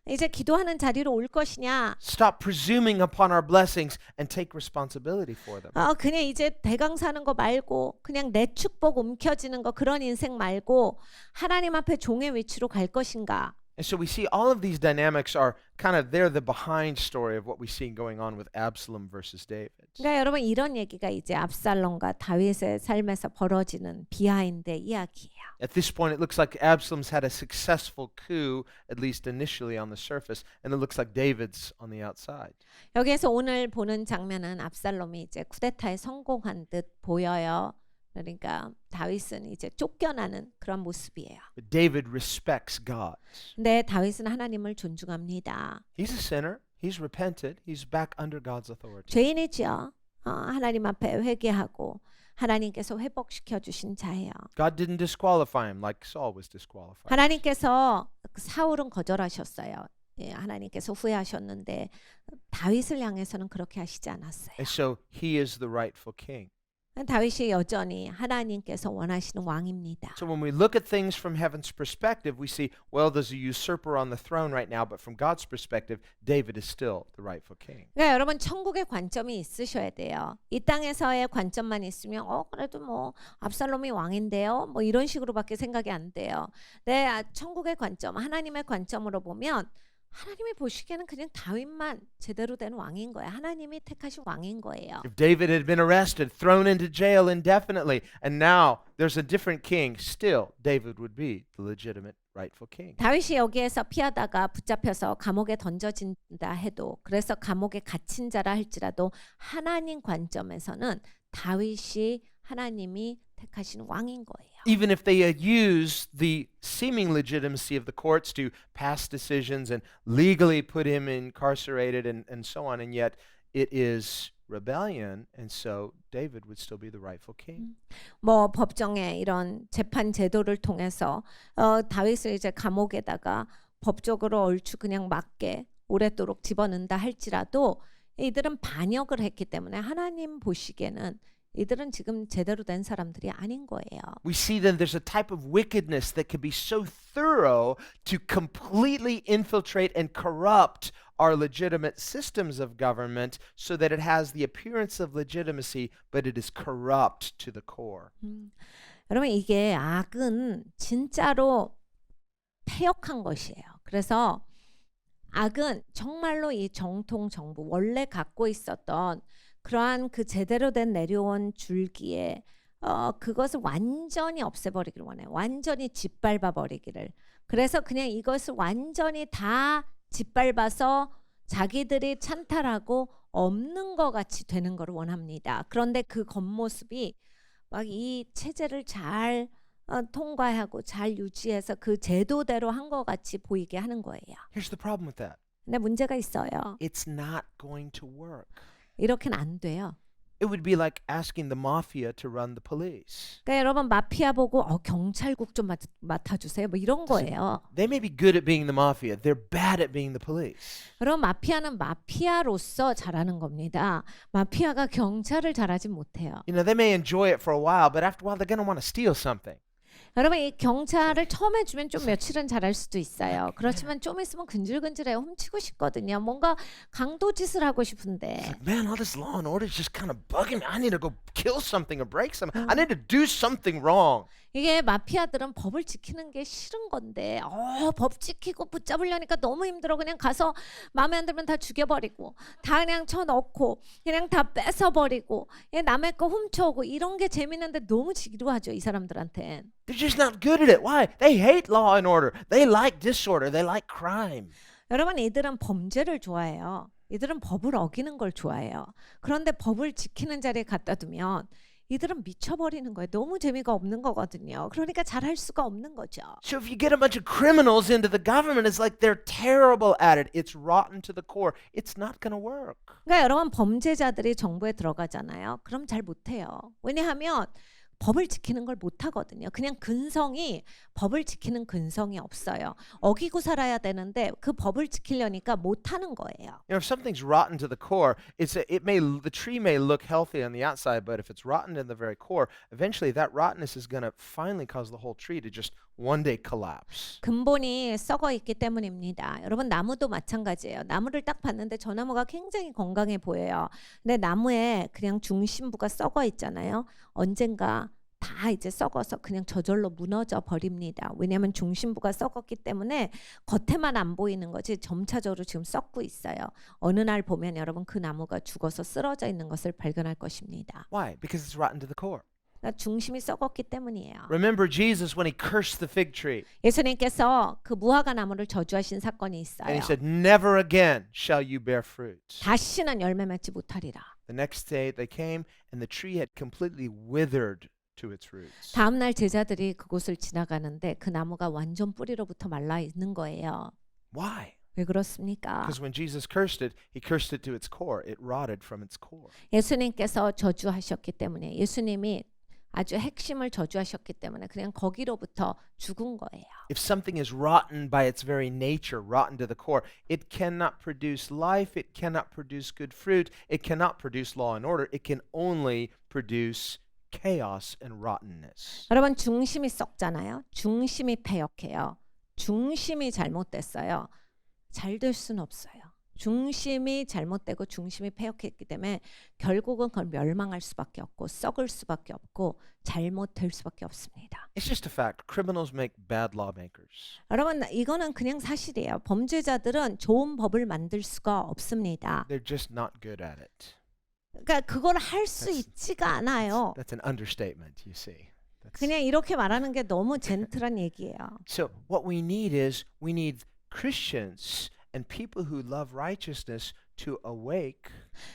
이제 기도하는 자리로 올 것이냐? Stop presuming upon our blessings and take responsibility for them. 그냥 이제 대강 사는 거 말고 그냥 내 축복 움켜쥐는 거 그런 인생 말고 하나님 앞에 종의 위치로 갈 것인가? And so we see all of these dynamics are kind of they're the behind story of what we see going on with Absalom versus David. 그러니까 여러분 이런 얘기가 이제 압살롬과 다윗의 삶에서 벌어지는 비하인드 이야기예요. At this point, it looks like Absalom's had a successful coup, at least initially on the surface, and it looks like David's on the outside. 여기에서 오늘 보는 장면은 압살롬이 이제 쿠데타에 성공한 듯 보여요. 그러니까 다윗은 이제 쫓겨나는 그런 모습이에요. But David respects God. 근데 다윗은 하나님을 존중합니다. He's a sinner. He's repented. He's back under God's authority. 죄인이지요. 하나님 앞에 회개하고 하나님께서 회복시켜 주신 자예요. God didn't disqualify him like Saul was disqualified. 하나님께서 사울은 거절하셨어요. 하나님께서 후회하셨는데 다윗을 향해서는 그렇게 하시지 않았어요. And so he is the rightful king. 다윗이 여전히 하나님께서 원하시는 왕입니다. So when we look at things from heaven's perspective, we see, well, there's a usurper on the throne right now, but from God's perspective, David is still the rightful king. 그러니까 여러분 천국의 관점이 있으셔야 돼요. 이 땅에서의 관점만 있으면 그래도 뭐 압살롬이 왕인데요. 뭐 이런 식으로밖에 생각이 안 돼요. 천국의 관점, 하나님의 관점으로 보면 하나님이 보시기에는 그냥 다윗만 제대로 된 왕인 거예요. 하나님이 택하신 왕인 거예요. If David had been arrested, thrown into jail indefinitely, and now there's a different king, still David would be the legitimate rightful king. 다윗이 여기에서 피하다가 붙잡혀서 감옥에 던져진다 해도 그래서 감옥에 갇힌 자라 할지라도 하나님 관점에서는 다윗이 하나님이 택하신 왕인 거예요. Even if they had used the seeming legitimacy of the courts to pass decisions and legally put him incarcerated and so on, and yet it is rebellion, and so David would still be the rightful king. 뭐 법정에 이런 재판 제도를 통해서 다윗을 이제 감옥에다가 법적으로 얼추 그냥 맞게 오랫도록 집어넣는다 할지라도 이들은 반역을 했기 때문에 하나님 보시기에는 이들은 지금 제대로 된 사람들이 아닌 거예요. We see then there's a type of wickedness that can be so thorough to completely infiltrate and corrupt our legitimate systems of government so that it has the appearance of legitimacy, but it is corrupt to the core. 여러분 이게 악은 진짜로 패역한 것이에요. 그래서 악은 정말로 이 정통 정부 원래 갖고 있었던 그러한 그 제대로 된 내려온 줄기에 그것을 완전히 없애버리기를 원해요. 완전히 짓밟아 버리기를. 그래서 그냥 이것을 완전히 다 짓밟아서 자기들이 찬탈하고 없는 것 같이 되는 것을 원합니다. 그런데 그 겉모습이 막 이 체제를 잘 통과하고 잘 유지해서 그 제도대로 한 것 같이 보이게 하는 거예요. Here's the problem with that. 근데 문제가 있어요. It's not going to work. 이렇게는 안 돼요. It would be like asking the mafia to run the police. 그러니까 여러분 마피아 보고 경찰국 좀 맡아주세요. 뭐 이런 거예요. They may be good at being the mafia. They're bad at being the police. 그럼 마피아는 마피아로서 잘하는 겁니다. 마피아가 경찰을 잘하지 못해요. You know, they may enjoy it for a while, but after a while they're going to want to steal something. 여러분 이 경찰을 처음에 주면 좀 며칠은 잘할 수도 있어요. 그렇지만 좀 있으면 근질근질해요. 훔치고 싶거든요. 뭔가 강도짓을 하고 싶은데. Man, all this law and order is just kind of bugging me. I need to go kill something or break something. I need to do something wrong. 이게 마피아들은 법을 지키는 게 싫은 건데 법 지키고 붙잡으려니까 너무 힘들어. 그냥 가서 마음에 안 들면 다 죽여버리고 다 그냥 쳐넣고 그냥 다 뺏어버리고 남의 거 훔쳐오고 이런 게 재밌는데 너무 지루하죠. 이 사람들한텐. They're just not good at it. Why? They hate law and order. They like disorder. They like crime. 여러분 이들은 범죄를 좋아해요. 이들은 법을 어기는 걸 좋아해요. 그런데 법을 지키는 자리에 갖다 두면 이들은 미쳐버리는 거예요. 너무 재미가 없는 거거든요. 그러니까 잘할 수가 없는 거죠. So if you get a bunch of criminals into the government, it's like they're terrible at it. It's rotten to the core. It's not going to work. 그러니까 여러분 범죄자들이 정부에 들어가잖아요. 그럼 잘 못해요. 왜냐하면 법을 지키는 걸 못하거든요. 그냥 근성이 법을 지키는 근성이 없어요. 어기고 살아야 되는데 그 법을 지키려니까 못하는 거예요. You know, if something's rotten to the core, the tree may look healthy on the outside, but if it's rotten in the very core, eventually that rottenness is going to finally cause the whole tree to just one day collapse. 근본이 썩어 있기 때문입니다. 여러분 나무도 마찬가지예요. 나무를 딱 봤는데 저 나무가 굉장히 건강해 보여요. 근데 나무에 그냥 중심부가 썩어 있잖아요. 언젠가 다 이제 썩어서 그냥 저절로 무너져 버립니다. 왜냐하면 중심부가 썩었기 때문에 겉에만 안 보이는 거지 점차적으로 지금 썩고 있어요. 어느 날 보면 여러분 그 나무가 죽어서 쓰러져 있는 것을 발견할 것입니다. Why? Because it's rotten to the core. 그러니까 중심이 썩었기 때문이에요. Remember Jesus when he cursed the fig tree. 예수님께서 그 무화과 나무를 저주하신 사건이 And 있어요. he said, never again shall you bear fruit. 다시는 열매 맺지 못하리라. The next day they came and the tree had completely withered to its roots. 다음 날 제자들이 그곳을 지나가는데 그 나무가 완전 뿌리로부터 말라 있는 거예요. Why? 왜 그렇습니까? Because when Jesus cursed it, he cursed it to its core. It rotted from its core. 예수님께서 저주하셨기 때문에 예수님이 아주 핵심을 저주하셨기 때문에 그냥 거기로부터 죽은 거예요. If something is rotten by its very nature, rotten to the core, it cannot produce life, it cannot produce good fruit, it cannot produce law and order, it can only produce chaos and rottenness. 여러분 중심이 썩잖아요. 중심이 패역해요. 중심이 잘못됐어요. 잘 될 수는 없어요. 중심이 잘못되고 중심이 패역했기 때문에 결국은 그건 멸망할 수밖에 없고 썩을 수밖에 없고 잘못될 수밖에 없습니다. It's just a fact. Criminals make bad lawmakers. 여러분 이거는 그냥 사실이에요. 범죄자들은 좋은 법을 만들 수가 없습니다. They're just not good at it. 그러니까 그걸 할 수 That's- 있지가 않아요. That's an understatement, you see. That's- 그냥 이렇게 말하는 게 너무 젠틀한 얘기예요. So what we need is we need Christians and people who love righteousness to awake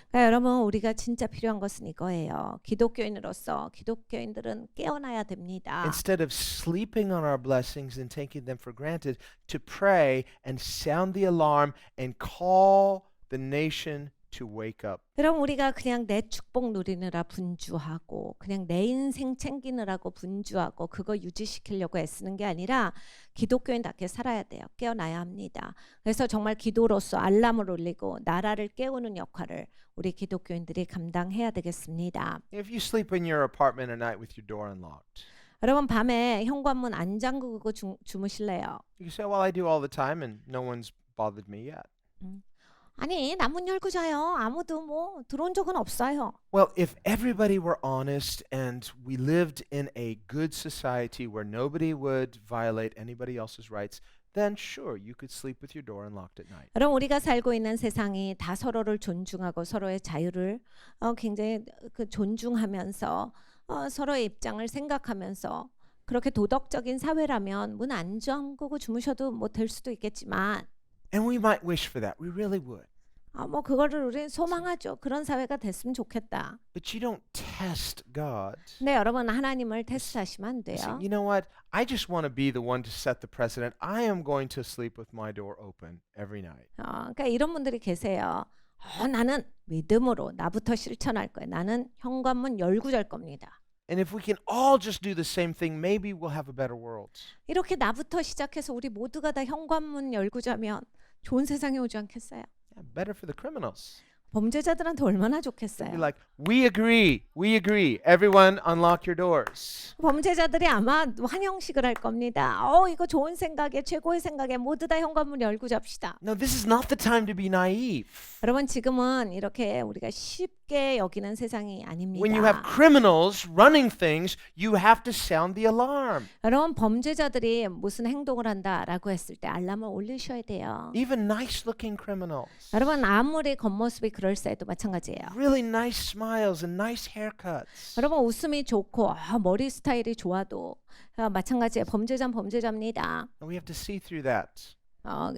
그러니까 여러분 우리가 진짜 필요한 것은 이거예요. 기독교인으로서 기독교인들은 깨어나야 됩니다. instead of sleeping on our blessings and taking them for granted, to pray and sound the alarm and call the nation to wake up. 그럼 우리가 그냥 내 축복 누리느라 분주하고 그냥 내 인생 챙기느라고 분주하고 그거 유지시키려고 애쓰는 게 아니라 기독교인답게 살아야 돼요. 깨어나야 합니다. 그래서 정말 기도로서 알람을 울리고 나라를 깨우는 역할을 우리 기독교인들이 감당해야 되겠습니다. If you sleep in your apartment at night with your door unlocked, 여러분 밤에 현관문 안 잠그고 주무실래요? you can say, well, I do all the time and no one's bothered me yet. 아니 나 문 열고 자요. 아무도 뭐 들어온 적은 없어요. Well, if everybody were honest and we lived in a good society where nobody would violate anybody else's rights, then sure, you could sleep with your door unlocked at night. 여러분 우리가 살고 있는 세상이 다 서로를 존중하고 서로의 자유를 굉장히 존중하면서 서로의 입장을 생각하면서 그렇게 도덕적인 사회라면 문 안 잠그고 주무셔도 뭐 될 수도 있겠지만 And we might wish for that. We really would. 뭐 그거를 우리는 소망하죠. 그런 사회가 됐으면 좋겠다. But you don't test God. 근데 여러분 하나님을 테스트하시면 안 You say, 돼요. you know what? I just want to be the one to set the precedent. I am going to sleep with my door open every night. 그러니까 이런 분들이 계세요. 나는 믿음으로 나부터 실천할 거예요. 나는 현관문 열고 잘 겁니다. And if we can all just do the same thing, maybe we'll have a better world. 이렇게 나부터 시작해서 우리 모두가 다 현관문 열고 자면 좋은 세상이 오지 않겠어요? Yeah, better for the criminals. 범죄자들한테 얼마나 They'd 좋겠어요. be like, we agree. Everyone unlock your doors. 범죄자들이 아마 환영식을 할 겁니다. 이거 좋은 생각에 최고의 생각에 모두 다 현관문 열고 잡시다. No, this is not the time to be naive. 여러분 지금은 이렇게 우리가 쉽게 여기는 세상이 아닙니다. When you have criminals running things, you have to sound the alarm. 여러분 범죄자들이 무슨 행동을 한다라고 했을 때 알람을 올리셔야 돼요. Even nice-looking criminals. 여러분 아무리 겉모습이 그럴싸해도 마찬가지예요. Really nice smiles and nice haircuts. 여러분 웃음이 좋고 머리 스타일이 좋아도 마찬가지예요. 범죄자는 범죄자입니다. And we have to see through that.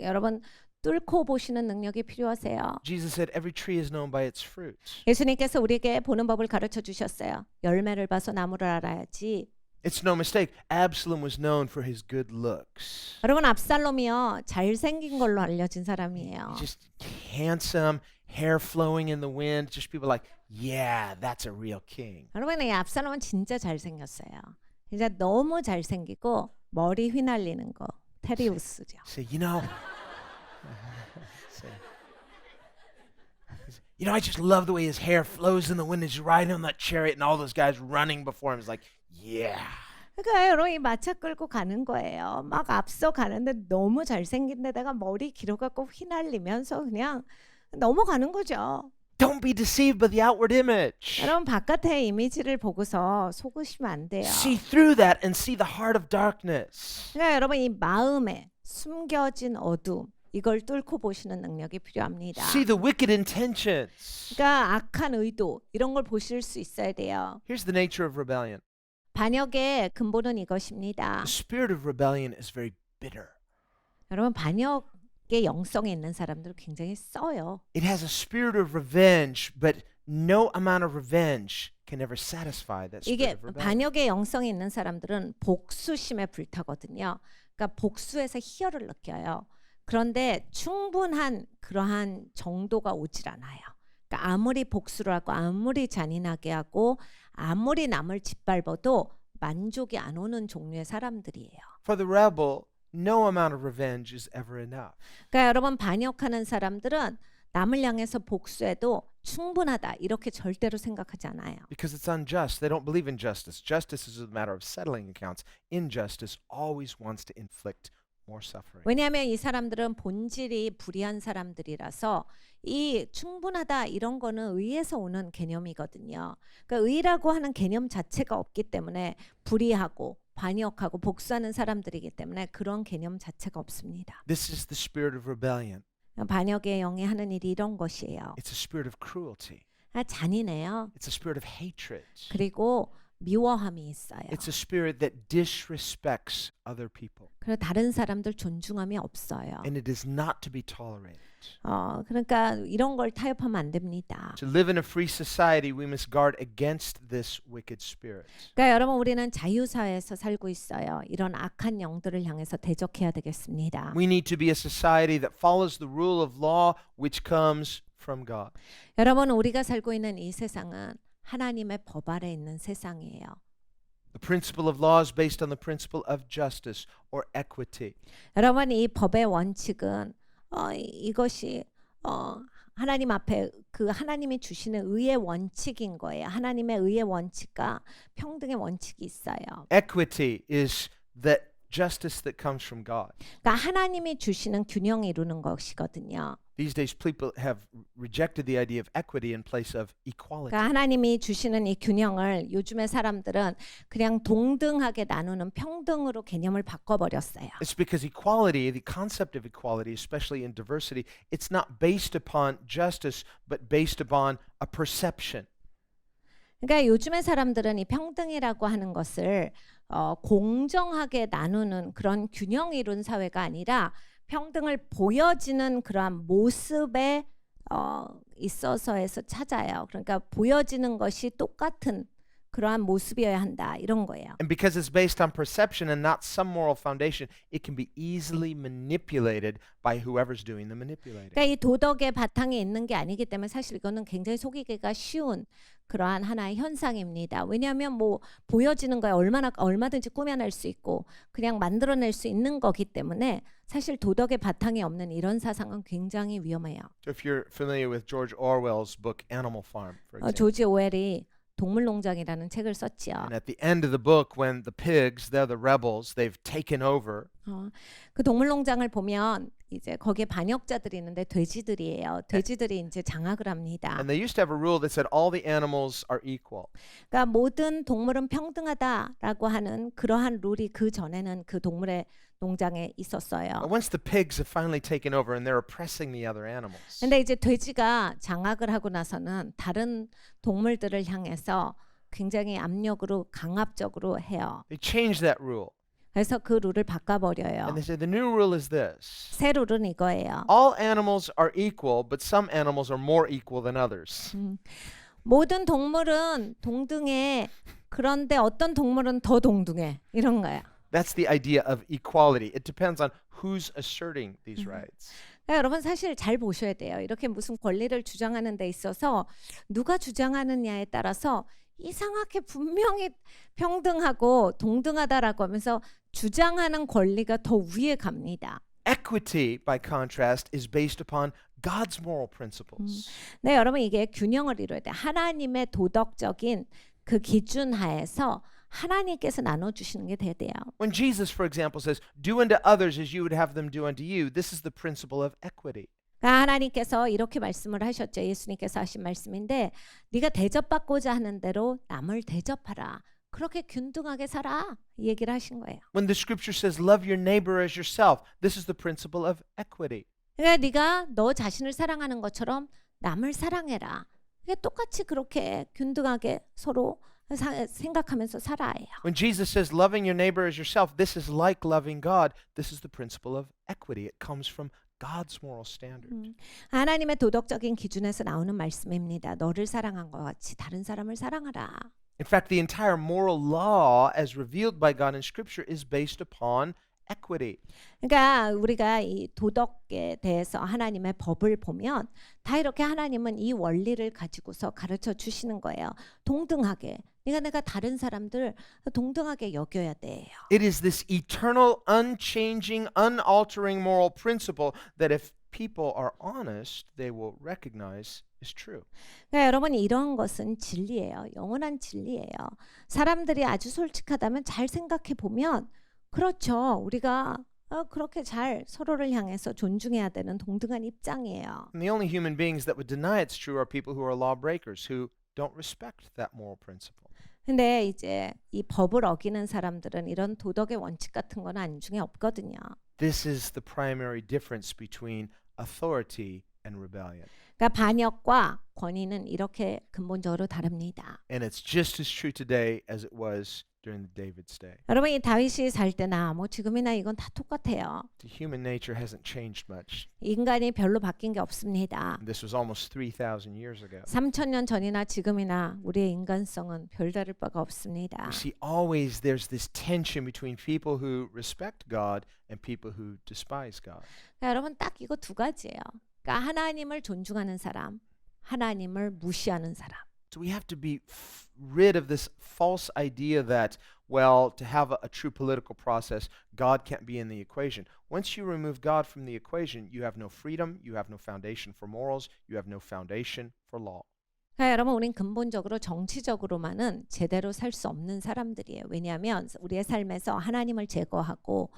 여러분 뚫고 보시는 능력이 필요하세요. Jesus said every tree is known by its fruit. 예수님께서 우리에게 보는 법을 가르쳐 주셨어요. 열매를 봐서 나무를 알아야지. It's no mistake. Absalom was known for his good looks. 여러분 압살롬이요 잘생긴 걸로 알려진 사람이에요. He's just handsome, hair flowing in the wind. Just people like, yeah, that's a real king. 여러분 이 압살롬은 진짜 잘생겼어요. 진짜 너무 잘생기고 머리 휘날리는 거 테리우스죠. Say, I just love the way his hair flows in the wind as he's riding on that chariot and all those guys running before him. It's like, yeah. 그러니까 여러분 이 마차 끌고 가는 거예요. 막 앞서 가는데 너무 잘생긴 데다가 머리 길어갖고 휘날리면서 그냥 넘어가는 거죠. Don't be deceived by the outward image. 여러분 바깥의 이미지를 보고서 속으시면 안 돼요. See through that and see the heart of darkness. 그러니까 여러분 이 마음에 숨겨진 어둠 이걸 뚫고 보시는 능력이 필요합니다. See the wicked intentions. 그러니까 악한 의도 이런 걸 보실 수 있어야 돼요. Here's the nature of rebellion. 반역의 근본은 이것입니다. The spirit of rebellion is very bitter. 여러분 반역의 영성에 있는 사람들 굉장히 써요. It has a spirit of revenge, but no amount of revenge can ever satisfy that spirit 이게 of rebellion. 반역의 영성이 있는 사람들은 복수심에 불타거든요. 그러니까 복수에서 희열을 느껴요. 그런데 충분한 그러한 정도가 오질 않아요. 그러니까 아무리 복수를 하고 아무리 잔인하게 하고 아무리 남을 짓밟아도 만족이 안 오는 종류의 사람들이에요. For the rebel, no amount of revenge is ever enough. 그러니까 여러분 반역하는 사람들은 남을 향해서 복수해도 충분하다 이렇게 절대로 생각하지 않아요. Because it's unjust. They don't believe in justice. Justice is a matter of settling accounts. Injustice always wants to inflict more suffering. 왜냐하면 이 사람들은 본질이 불의한 사람들이라서 이 충분하다 이런 거는 의에서 오는 개념이거든요. 그러니까 의라고 하는 개념 자체가 없기 때문에 불의하고 반역하고 복수하는 사람들이기 때문에 그런 개념 자체가 없습니다. This is the spirit of rebellion. 반역의 영이 하는 일이 이런 것이에요. It's a spirit of cruelty. 잔인해요. It's a spirit of hatred. 그리고 미워함이 있어요. It's a spirit that disrespects other people. 그리고 다른 사람들 존중함이 없어요. And it is not to be tolerated. 그러니까 이런 걸 타협하면 안 됩니다. To live in a free society, we must guard against this wicked spirit. 그러니까 여러분 우리는 자유사회에서 살고 있어요. 이런 악한 영들을 향해서 대적해야 되겠습니다. We need to be a society that follows the rule of law which comes from God. 여러분 우리가 살고 있는 이 세상은 하나님의 법 아래 있는 세상이에요. The principle of law is based on the principle of justice or equity. 여러분 이 법의 원칙은 이것이 하나님 앞에 그 하나님이 주시는 의의 원칙인 거예요. 하나님의 의의 원칙과 평등의 원칙이 있어요. Equity is that justice that comes from God. 그러니까 하나님이 주시는 균형을 이루는 것이거든요. These days, people have rejected the idea of equity in place of equality. 그러니까 하나님이 주시는 이 균형을 요즘의 사람들은 그냥 동등하게 나누는 평등으로 개념을 바꿔버렸어요. It's because equality, the concept of equality, especially in diversity, it's not based upon justice, but based upon a perception. 그러니까 요즘의 사람들은 이 평등이라고 하는 것을 공정하게 나누는 그런 균형 이룬 사회가 아니라 평등을 보여지는 그러한 모습에 있어서에서 찾아요. 그러니까 보여지는 것이 똑같은 그러한 모습이어야 한다 이런 거예요. And because it's based on perception and not some moral foundation, it can be easily manipulated by whoever's doing the manipulating. 그러니까 이 도덕의 바탕에 있는 게 아니기 때문에 사실 이거는 굉장히 속이기가 쉬운 그러한 하나의 현상입니다. 왜냐하면 뭐 보여지는 거에 얼마든지 꾸며낼 수 있고 그냥 만들어낼 수 있는 거기 때문에 사실 도덕의 바탕이 없는 이런 사상은 굉장히 위험해요. So if you're familiar with George Orwell's book Animal Farm, for example, 조지 오웰이 동물농장이라는 책을 썼지요. and at the end of the book, when the pigs, they're the rebels, they've taken over, 그 동물농장을 보면 이제 거기에 반역자들이 있는데 돼지들이에요. 돼지들이 이제 장악을 합니다. and they used to have a rule that said all the animals are equal. 그러니까 모든 동물은 평등하다라고 하는 그러한 룰이 그 전에는 그 동물의 농장에 있었어요. But once the pigs have finally taken over and they're oppressing the other animals, 근데 이제 돼지가 장악을 하고 나서는 다른 동물들을 향해서 굉장히 압력으로 강압적으로 해요. they change that rule. 그래서 그 룰을 바꿔버려요. And they say the new rule is this. 새 룰은 이거예요. All animals are equal, but some animals are more equal than others. 모든 동물은 동등해. 그런데 어떤 동물은 더 동등해. 이런 거야. That's the idea of equality. It depends on who's asserting these rights. 그러니까 여러분 사실 잘 보셔야 돼요. 이렇게 무슨 권리를 주장하는 데 있어서 누가 주장하느냐에 따라서 이상하게 분명히 평등하고 동등하다라고 하면서 주장하는 권리가 더 위에 갑니다. Equity, by contrast, is based upon God's moral principles. 네, 여러분 이게 균형을 이루어야 돼. 하나님의 도덕적인 그 기준 하에서 하나님께서 나눠주시는 게 돼야 돼요. When Jesus, for example, says, "Do unto others as you would have them do unto you," this is the principle of equity. 그러니까 하나님께서 이렇게 말씀을 하셨죠. 예수님께서 하신 말씀인데 네가 대접받고자 하는 대로 남을 대접하라. 그렇게 균등하게 살아. 이 얘기를 하신 거예요. When the scripture says, "Love your neighbor as yourself," this is the principle of equity. 그러니까 네가 너 자신을 사랑하는 것처럼 남을 사랑해라. 이게 똑같이 그렇게 균등하게 서로 생각하면서 살아야 해요. When Jesus says, "Loving your neighbor as yourself," this is like loving God. This is the principle of equity. It comes from God's moral standard. 하나님의 도덕적인 기준에서 나오는 말씀입니다. 너를 사랑한 것 같이 다른 사람을 사랑하라. In fact, the entire moral law as revealed by God in scripture is based upon equity. 그러니까 우리가 이 도덕에 대해서 하나님의 법을 보면 다 이렇게 하나님은 이 원리를 가지고서 가르쳐 주시는 거예요. 동등하게. 내가 다른 사람들 동등하게 여겨야 돼요. It is this eternal, unchanging, unaltering moral principle that if people are honest, they will recognize is true. 그러니까 여러분 이런 것은 진리예요. 영원한 진리예요. 사람들이 아주 솔직하다면 잘 생각해 보면 그렇죠. 우리가 그렇게 잘 서로를 향해서 존중해야 되는 동등한 입장이에요. And the only human beings that would deny it's true are people who are lawbreakers, who don't respect that moral principle. 근데 이제 이 법을 어기는 사람들은 이런 도덕의 원칙 같은 건 안중에 없거든요. This is the primary difference between authority and rebellion. 그러니까 반역과 권위는 이렇게 근본적으로 다릅니다. And it's just as true today as it was during David's day. 여러분 이 다윗이 살 때나 뭐 지금이나 이건 다 똑같아요. The human nature hasn't changed much. 인간이 별로 바뀐 게 없습니다. This was almost 3,000 years ago. 3,000년 전이나 지금이나 우리의 인간성은 별다를 바가 없습니다. You see, always there's this tension between people who respect God and people who despise God. 그러니까 여러분 딱 이거 두 가지예요. 그러니까 하나님을 존중하는 사람, 하나님을 무시하는 사람. So we have to be rid of this false idea that, well, to have a true political process, God can't be in the equation. Once you remove God from the equation, you have no freedom, you have no foundation for morals, you have no foundation for law. 그러니까 여러분 우린 근본적으로 정치적으로만은 제대로 살 수 없는 사람들이에요. 왜냐하면 우리의 삶에서 하나님을 제거하고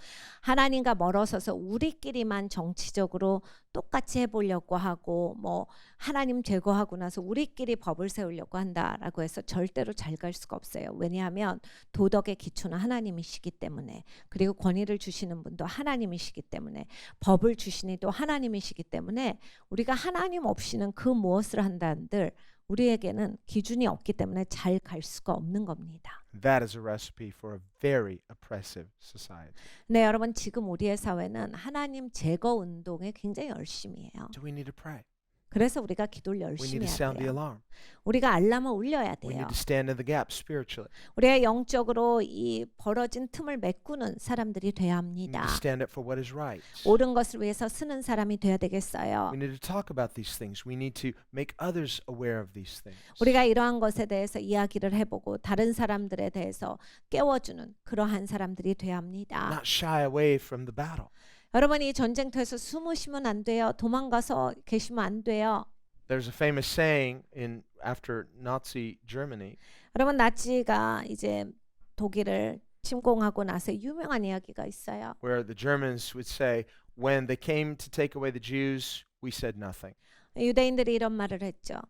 하나님과 멀어서서 우리끼리만 정치적으로 똑같이 해보려고 하고 뭐 하나님 제거하고 나서 우리끼리 법을 세우려고 한다라고 해서 절대로 잘 갈 수가 없어요. 왜냐하면 도덕의 기초는 하나님이시기 때문에 그리고 권위를 주시는 분도 하나님이시기 때문에 법을 주시니 또 하나님이시기 때문에 우리가 하나님 없이는 그 무엇을 한다는들 우리에게는 기준이 없기 때문에 잘 갈 수가 없는 겁니다. That is a recipe for a very oppressive society. 네, 여러분 지금 우리의 사회는 하나님 제거 운동에 굉장히 열심히 해요. So we need to pray. 그래서 우리가 기도를 We need 열심히 to sound the 해야 돼요. alarm. 우리가 알람을 울려야 We 돼요. need to stand in the gap spiritually. 우리가 영적으로 이 벌어진 틈을 메꾸는 사람들이 돼야 We need 합니다. to stand up for what is right. 옳은 것을 위해서 쓰는 사람이 돼야 되겠어요. We need to talk about these things. We need to make others aware of these things. 우리가 이러한 것에 대해서 이야기를 해보고 다른 사람들에 대해서 깨워주는 그러한 사람들이 돼야 합니다. Not shy away from the battle. 여러분 이 전쟁터에서 숨으시면 안 돼요. 도망가서 계시면 안 돼요. There's a famous saying in after Nazi Germany. 여러분 나치가 이제 독일을 침공하고 나서 유명한 이야기가 있어요. Where the Germans would say, when they came to take away the Jews, we said nothing. 유대인들이 이런 말을 했죠.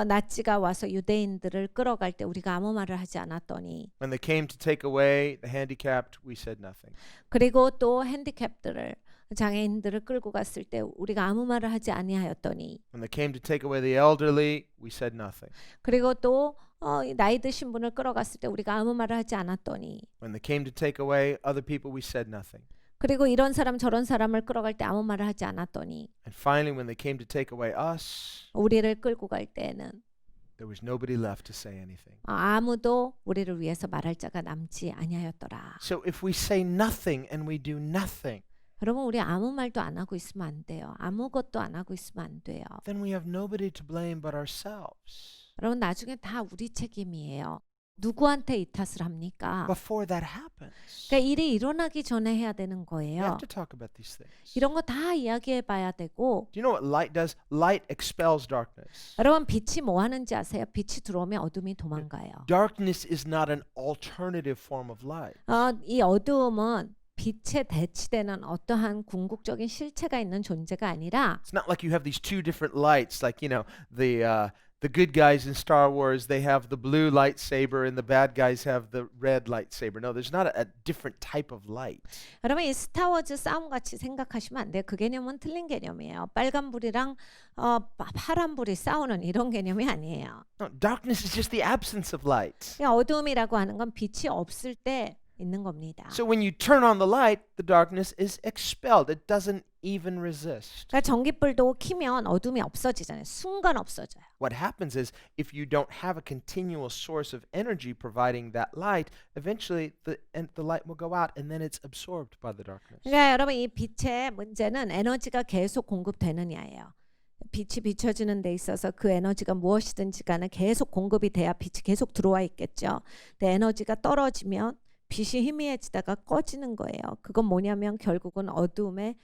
나치가 와서 유대인들을 끌어갈 때 우리가 아무 말을 하지 않았더니 When they came to take away the handicapped, we said nothing. 그리고 또 핸디캡들을 장애인들을 끌고 갔을 때 우리가 아무 말을 하지 아니하였더니 When they came to take away the elderly, we said nothing. 그리고 또 나이 드신 분을 끌어갔을 때 우리가 아무 말을 하지 않았더니 When they came to take away other people, we said nothing. 그리고 이런 사람 저런 사람을 끌어갈 때 아무 말을 하지 않았더니 And finally, when they came to take away us, 우리를 끌고 갈 때는 there was nobody left to say anything. 아무도 우리를 위해서 말할 자가 남지 아니하였더라. So if we say nothing and we do nothing, 여러분 우리 아무 말도 안 하고 있으면 안 돼요. 아무것도 안 하고 있으면 안 돼요. then we have nobody to blame but ourselves. 여러분 나중에 다 우리 책임이에요. 누구한테 이 탓을 합니까? Before that happens, 그러니까 일이 일어나기 전에 해야 되는 we 거예요. have to talk about these things. 이런 거 다 이야기해 봐야 되고 Do you know what light does? Light expels darkness. 여러분 빛이 뭐 하는지 아세요? 빛이 들어오면 어둠이 도망가요. Darkness is not an alternative form of light. 이 어두움은 빛에 대치되는 어떠한 궁극적인 실체가 있는 존재가 아니라 It's not like you have these two different lights, like the good guys in Star Wars, they have the blue lightsaber, and the bad guys have the red lightsaber. No, there's not a different type of light. 여러분 이 스타워즈 싸움 같이 생각하시면 안 돼요. 그 개념은 틀린 개념이에요. 빨간 불이랑 파란 불이 싸우는 이런 개념이 아니에요. No, darkness is just the absence of light. 그냥 어두움이라고 하는 건 빛이 없을 때 있는 겁니다. So when you turn on the light, the darkness is expelled. It doesn't even resist. 그러니까 전기불도 키면 어둠이 없어지잖아요. 순간 없어져요. What happens is if you don't have a continual source of energy providing that light, eventually the light will go out and then it's absorbed by the darkness. 그러니까 여러분 이 빛의 문제는 에너지가 계속 공급되느냐예요. 빛이 비춰지는 데 있어서 그 에너지가 무엇이든지 간에 계속 공급이 돼야 빛이 계속 들어와 있겠죠. 근데 에너지가 떨어지면 빛이 희미해지다가 꺼지는 거예요. 그건 뭐냐면 결국은 어두움에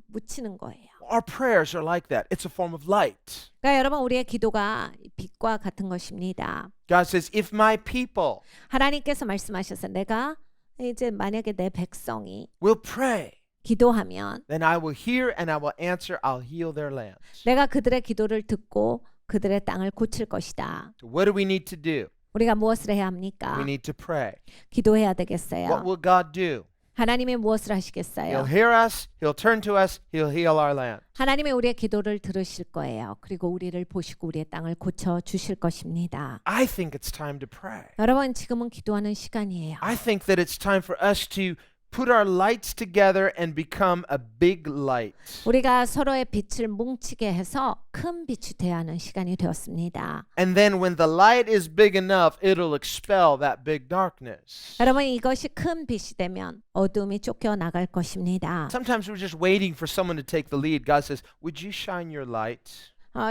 묻히는 거예요. Our prayers are like that. It's a form of light. 그러니까 여러분 우리의 기도가 빛과 같은 것입니다. God says, if my people 하나님께서 말씀하셔서 내가 이제 만약에 내 백성이 will pray, 기도하면 then I will hear and I will answer. I'll heal their lands. 내가 그들의 기도를 듣고 그들의 땅을 고칠 것이다. So what do we need to do? 우리가 무엇을 해야 We 합니까? need to pray. 기도해야 What 되겠어요. will God do? 하나님이 무엇을 He'll 하시겠어요? hear us. He'll turn to us. He'll heal our land. 하나님이 우리의 기도를 들으실 거예요. 그리고 우리를 보시고 우리의 땅을 고쳐 주실 것입니다. I think it's time to pray. 여러분 지금은 기도하는 시간이에요. I think that it's time for us to put our lights together and become a big light. 우리가 서로의 빛을 뭉치게 해서 큰 빛이 되어야 하는 시간이 되었습니다. And then when the light is big enough, it'll expel that big darkness. 여러분 이것이 큰 빛이 되면 어둠이 쫓겨 나갈 것입니다. Sometimes we're just waiting for someone to take the lead. God says, "Would you shine your light?"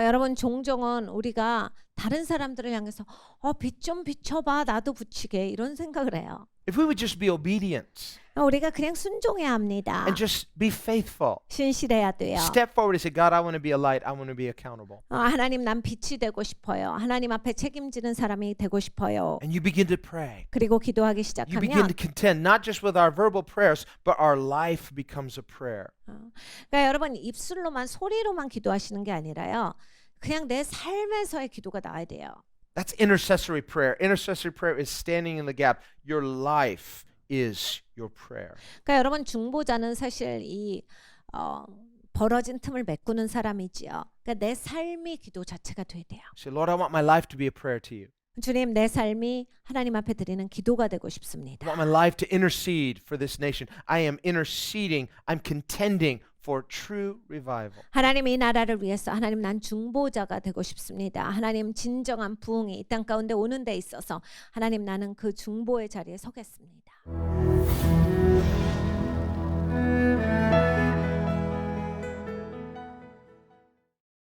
여러분 종종은 우리가 다른 사람들을 향해서 빛 좀 비춰봐 나도 붙이게 이런 생각을 해요. If we would just be obedient 우리가 그냥 순종해야 합니다. and just be faithful. 신실해야 돼요. Step forward and say, God, I want to be a light. I want to be accountable. 하나님 난 빛이 되고 싶어요. 하나님 앞에 책임지는 사람이 되고 싶어요. And you begin to pray. 그리고 기도하기 You begin to 시작하면 contend not just with our verbal prayers, but our life becomes a prayer. 그러니까 여러분 입술로만 소리로만 기도하시는 게 아니라요. 그냥 내 삶에서의 기도가 나와야 돼요. That's intercessory prayer. Intercessory prayer is standing in the gap. Your life is your prayer. 그러니까 여러분 중보자는 사실 이 벌어진 틈을 메꾸는 사람이지요. 그러니까 내 삶이 기도 자체가 돼야 돼요. Say, Lord, I want my life to be a prayer to you. 주님 내 삶이 하나님 앞에 드리는 기도가 되고 I 싶습니다. want my life to intercede for this nation. I am interceding. I'm contending for true revival. 하나님 이 나라를 위해서 하나님 난 중보자가 되고 싶습니다. 하나님 진정한 부흥이 이 땅 가운데 오는 데 있어서 하나님 나는 그 중보의 자리에 서겠습니다.